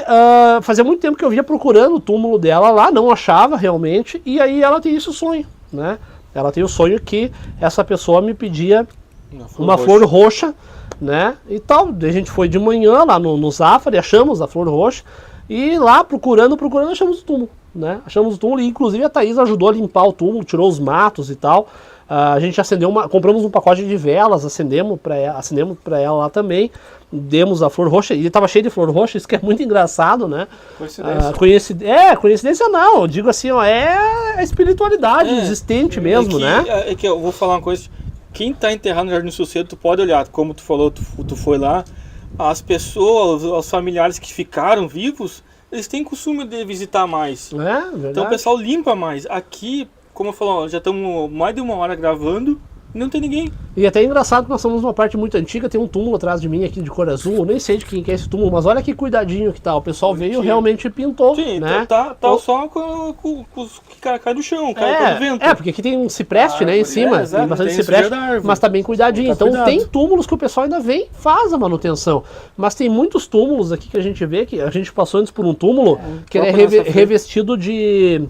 fazia muito tempo que eu vinha procurando o túmulo dela lá, não achava realmente, e aí ela tem esse sonho, né? Ela tem o sonho que essa pessoa me pedia uma flor roxa, né? E tal. A gente foi de manhã lá no Zafari, achamos a flor roxa, e lá procurando, achamos o túmulo, né? Achamos o túmulo e inclusive a Thaís ajudou a limpar o túmulo, tirou os matos e tal. A gente acendeu compramos um pacote de velas, acendemos pra ela lá também, demos a flor roxa, e estava cheio de flor roxa, isso que é muito engraçado, né? Coincidência. Coincidência não, eu digo assim, ó, é a espiritualidade existente mesmo, né? É que eu vou falar uma coisa, quem tá enterrado no Jardim Sossego, tu pode olhar, como tu falou, tu foi lá, as pessoas, os familiares que ficaram vivos, eles têm costume de visitar mais. Verdade. Então o pessoal limpa mais. Aqui, como eu falo, já estamos mais de 1 hora gravando e não tem ninguém. E até é engraçado que nós estamos numa parte muito antiga, tem um túmulo atrás de mim aqui de cor azul, eu nem sei de quem que é esse túmulo, mas olha que cuidadinho que tá, o pessoal veio realmente pintou, Sim, né? tá só com os que cai do chão, cai do vento. Porque aqui tem um cipreste, né, em cima, exato, tem bastante tem cipreste, sujeira da árvore. mas tá bem cuidadinho. Tá Então cuidado. tem túmulos que o pessoal ainda vem, faz a manutenção, mas tem muitos túmulos aqui que a gente vê, que a gente passou antes por um túmulo, que ele é revestido de...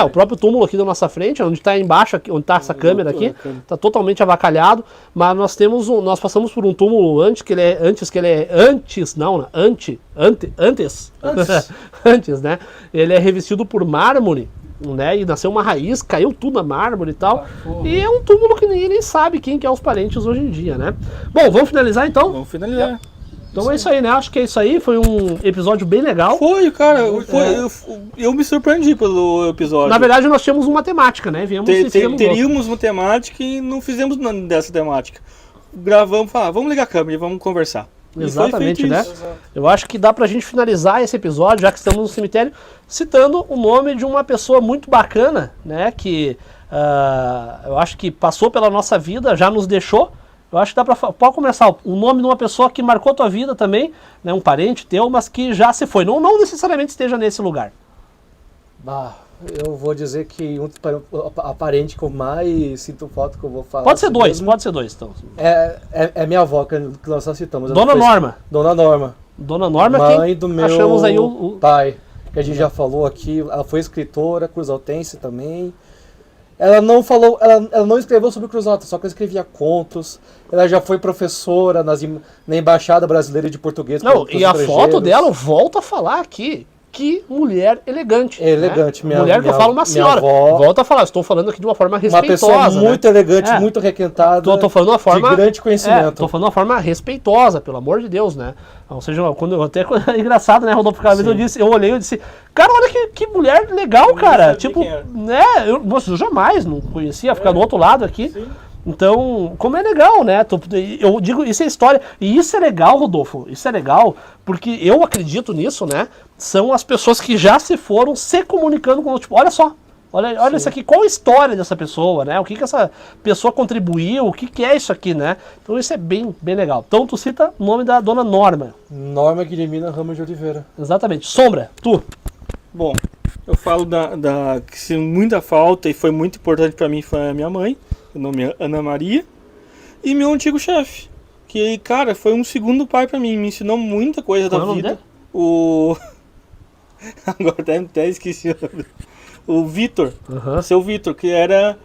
o próprio túmulo aqui da nossa frente, onde tá embaixo, aqui, onde tá essa câmera aqui, tá totalmente avacalhado, mas nós passamos por um túmulo antes, né? Ele é revestido por mármore, né? E nasceu uma raiz, caiu tudo na mármore e tal. E é um túmulo que ninguém nem sabe quem que é os parentes hoje em dia, né? Bom, vamos finalizar então? Vamos finalizar. Então é isso aí, né? Acho que é isso aí. Foi um episódio bem legal. Foi, cara. Eu me surpreendi pelo episódio. Na verdade, nós tínhamos uma temática, né? Teríamos uma temática e não fizemos nada dessa temática. Gravamos, vamos ligar a câmera e vamos conversar. Exatamente, né? Eu acho que dá pra gente finalizar esse episódio, já que estamos no cemitério, citando o nome de uma pessoa muito bacana, né? Que eu acho que passou pela nossa vida, já nos deixou. Eu acho que pode começar o nome de uma pessoa que marcou tua vida também, né? Um parente teu, mas que já se foi. Não necessariamente esteja nesse lugar. Eu vou dizer que a parente que eu mais sinto falta que eu vou falar. Pode ser dois, então. É minha avó, que nós só citamos. Dona Norma. Dona Norma. Dona Norma, mãe do meu achamos aí o pai, que a gente já falou aqui. Ela foi escritora, cruzaltense também. Ela não escreveu sobre Cruzalta, só que ela escrevia contos. Ela já foi professora na Embaixada Brasileira de Português. E a foto dela, volta a falar aqui. Que mulher elegante. Elegante, né? Mulher que eu falo uma senhora. Volta a falar, estou falando aqui de uma forma respeitosa. Uma pessoa muito elegante, muito requentada. Tô falando uma forma de grande conhecimento. Tô falando uma forma respeitosa, pelo amor de Deus, né? Ou seja, é engraçado, né, Rodolfo? Cada vez eu olhei e disse, cara, olha que mulher legal, cara. Tipo, né? Eu jamais não conhecia, ficar do outro lado aqui. Sim. Então, como é legal, né? Eu digo, isso é história. E isso é legal, Rodolfo. Isso é legal, porque eu acredito nisso, né? São as pessoas que já se foram se comunicando com, tipo, olha só, Olha isso aqui, qual a história dessa pessoa, né? O que essa pessoa contribuiu, o que é isso aqui, né? Então isso é bem legal. Então tu cita o nome da dona Norma. Norma Guilhermina Ramos de Oliveira. Exatamente. Sombra, tu. Bom, eu falo que se muita falta e foi muito importante pra mim foi a minha mãe, o nome é Ana Maria, e meu antigo chefe, que, cara, foi um segundo pai pra mim, me ensinou muita coisa Qual é o da nome vida. dele? Agora até esqueci o nome. O Vitor, Aham. seu Vitor, que era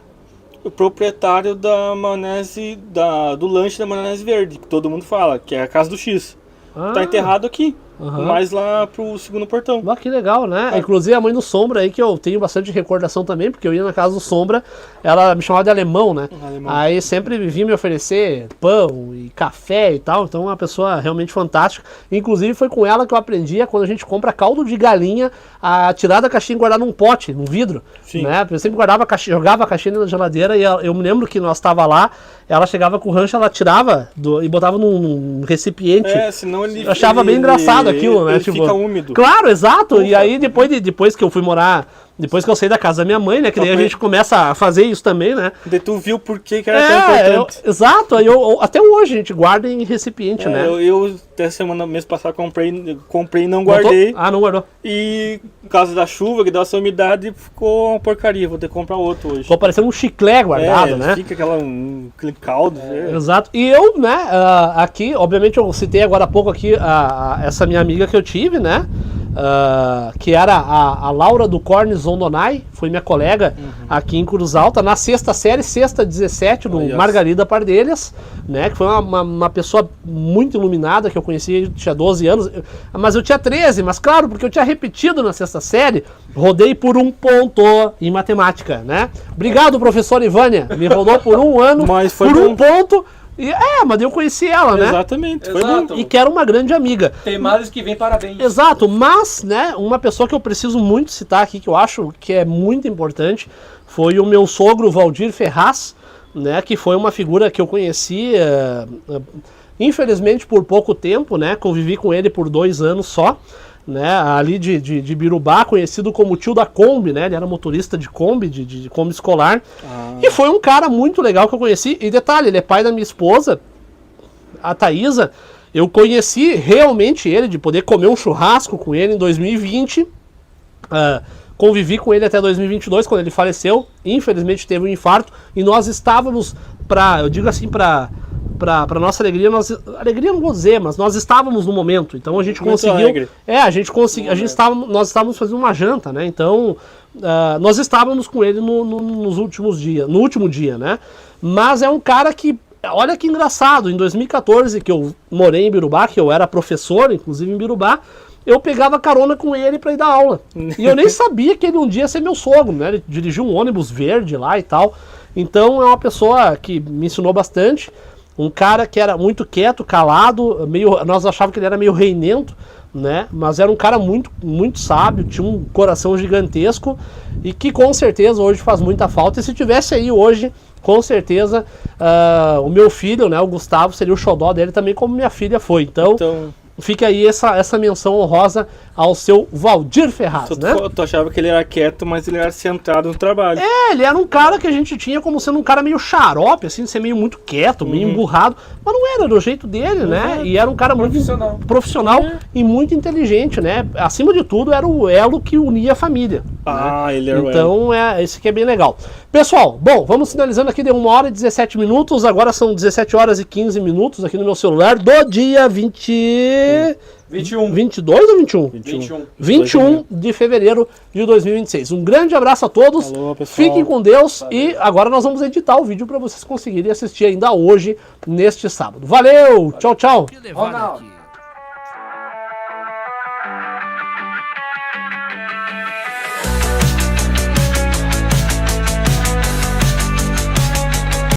o proprietário da maionese, do lanche da maionese verde, que todo mundo fala, que é a Casa do X. Tá enterrado aqui, Aham. mais lá pro segundo portão. Ah, que legal, né? Inclusive a mãe do Sombra aí, que eu tenho bastante recordação também, porque eu ia na casa do Sombra, ela me chamava de alemão, né? Alemão. Aí sempre vinha me oferecer pão e café e tal, então é uma pessoa realmente fantástica. Inclusive foi com ela que eu aprendi quando a gente compra caldo de galinha, a tirar da caixinha e guardar num pote, num vidro. Sim. Né? Eu sempre guardava a caixinha, jogava a caixinha na geladeira e eu me lembro que nós estava lá, ela chegava com o rancho, ela tirava e botava num recipiente. Senão ele... Eu achava bem engraçado aquilo, né? Ele Tipo, fica úmido. Claro, exato. E aí depois que eu fui morar, depois que eu saí da casa da minha mãe, né? Que daí a gente começa a fazer isso também, né? Daí tu viu por que era tão importante. Exato. Aí até hoje a gente guarda em recipiente, né? Eu até mês passado comprei e não guardei. Botou? Ah, não guardou. E por causa da chuva, que deu essa umidade, ficou uma porcaria. Vou ter que comprar outro hoje. Ficou parecendo um chiclete guardado, né? Fica aquele caldo. Exato. E eu, né, aqui, obviamente eu citei agora há pouco aqui essa minha amiga que eu tive, né? Que era a Laura do Cornes Ondonai, foi minha colega aqui em Cruz Alta, na sexta série, sexta 17, no Margarida Pardelhas, né? Que foi uma pessoa muito iluminada, que eu conheci, eu tinha 12 anos, mas eu tinha 13, mas claro, porque eu tinha repetido na sexta série, rodei por 1 ponto em matemática, né? Obrigado, professora Ivânia, me rodou por 1 ano, Mas foi por bom. 1 ponto. Mas eu conheci ela, né? Exatamente, foi Exato. bom. E que era uma grande amiga. Tem males que vem, parabéns. Exato, mas, né, uma pessoa que eu preciso muito citar aqui, que eu acho que é muito importante, foi o meu sogro Valdir Ferraz, né, que foi uma figura que eu conheci, infelizmente por pouco tempo, né, convivi com ele por 2 anos só, né, ali de Birubá, conhecido como tio da Kombi, né, ele era motorista de Kombi, de Kombi escolar, e foi um cara muito legal que eu conheci, e detalhe, ele é pai da minha esposa, a Thaísa. Eu conheci realmente ele, de poder comer um churrasco com ele em 2020, convivi com ele até 2022, quando ele faleceu, infelizmente teve um infarto, e nós estávamos, eu digo assim, para nossa alegria, alegria não vou dizer, mas nós estávamos no momento, então a gente Muito conseguiu, alegre. nós estávamos fazendo uma janta, né, então nós estávamos com ele no último dia, né, mas é um cara que, olha que engraçado, em 2014, que eu morei em Birubá, que eu era professor, inclusive em Birubá, eu pegava carona com ele para ir dar aula. E eu nem sabia que ele um dia ia ser meu sogro, né? Ele dirigiu um ônibus verde lá e tal. Então é uma pessoa que me ensinou bastante. Um cara que era muito quieto, calado, nós achávamos que ele era meio reinento, né? Mas era um cara muito, muito sábio, tinha um coração gigantesco e que com certeza hoje faz muita falta. E se tivesse aí hoje, com certeza, o meu filho, né, o Gustavo, seria o xodó dele também, como minha filha foi. Então fica aí essa menção honrosa ao seu Valdir Ferraz, né? Tu achava que ele era quieto, mas ele era centrado no trabalho. Ele era um cara que a gente tinha como sendo um cara meio xarope, assim, de ser meio muito quieto, meio emburrado, mas não era do jeito dele, né? E era um cara muito profissional e muito inteligente, né? Acima de tudo, era o elo que unia a família. Né? Ele era o elo. Então, esse aqui é bem legal. Pessoal, bom, vamos finalizando aqui, deu 1h e 17 minutos, agora são 17 horas e 15 minutos aqui no meu celular, do dia 22 ou 21? 21 de fevereiro de 2026. Um grande abraço a todos. Alô, pessoal. Fiquem com Deus. E agora nós vamos editar o vídeo para vocês conseguirem assistir ainda hoje, neste sábado. Valeu! Tchau, tchau! Ronaldo.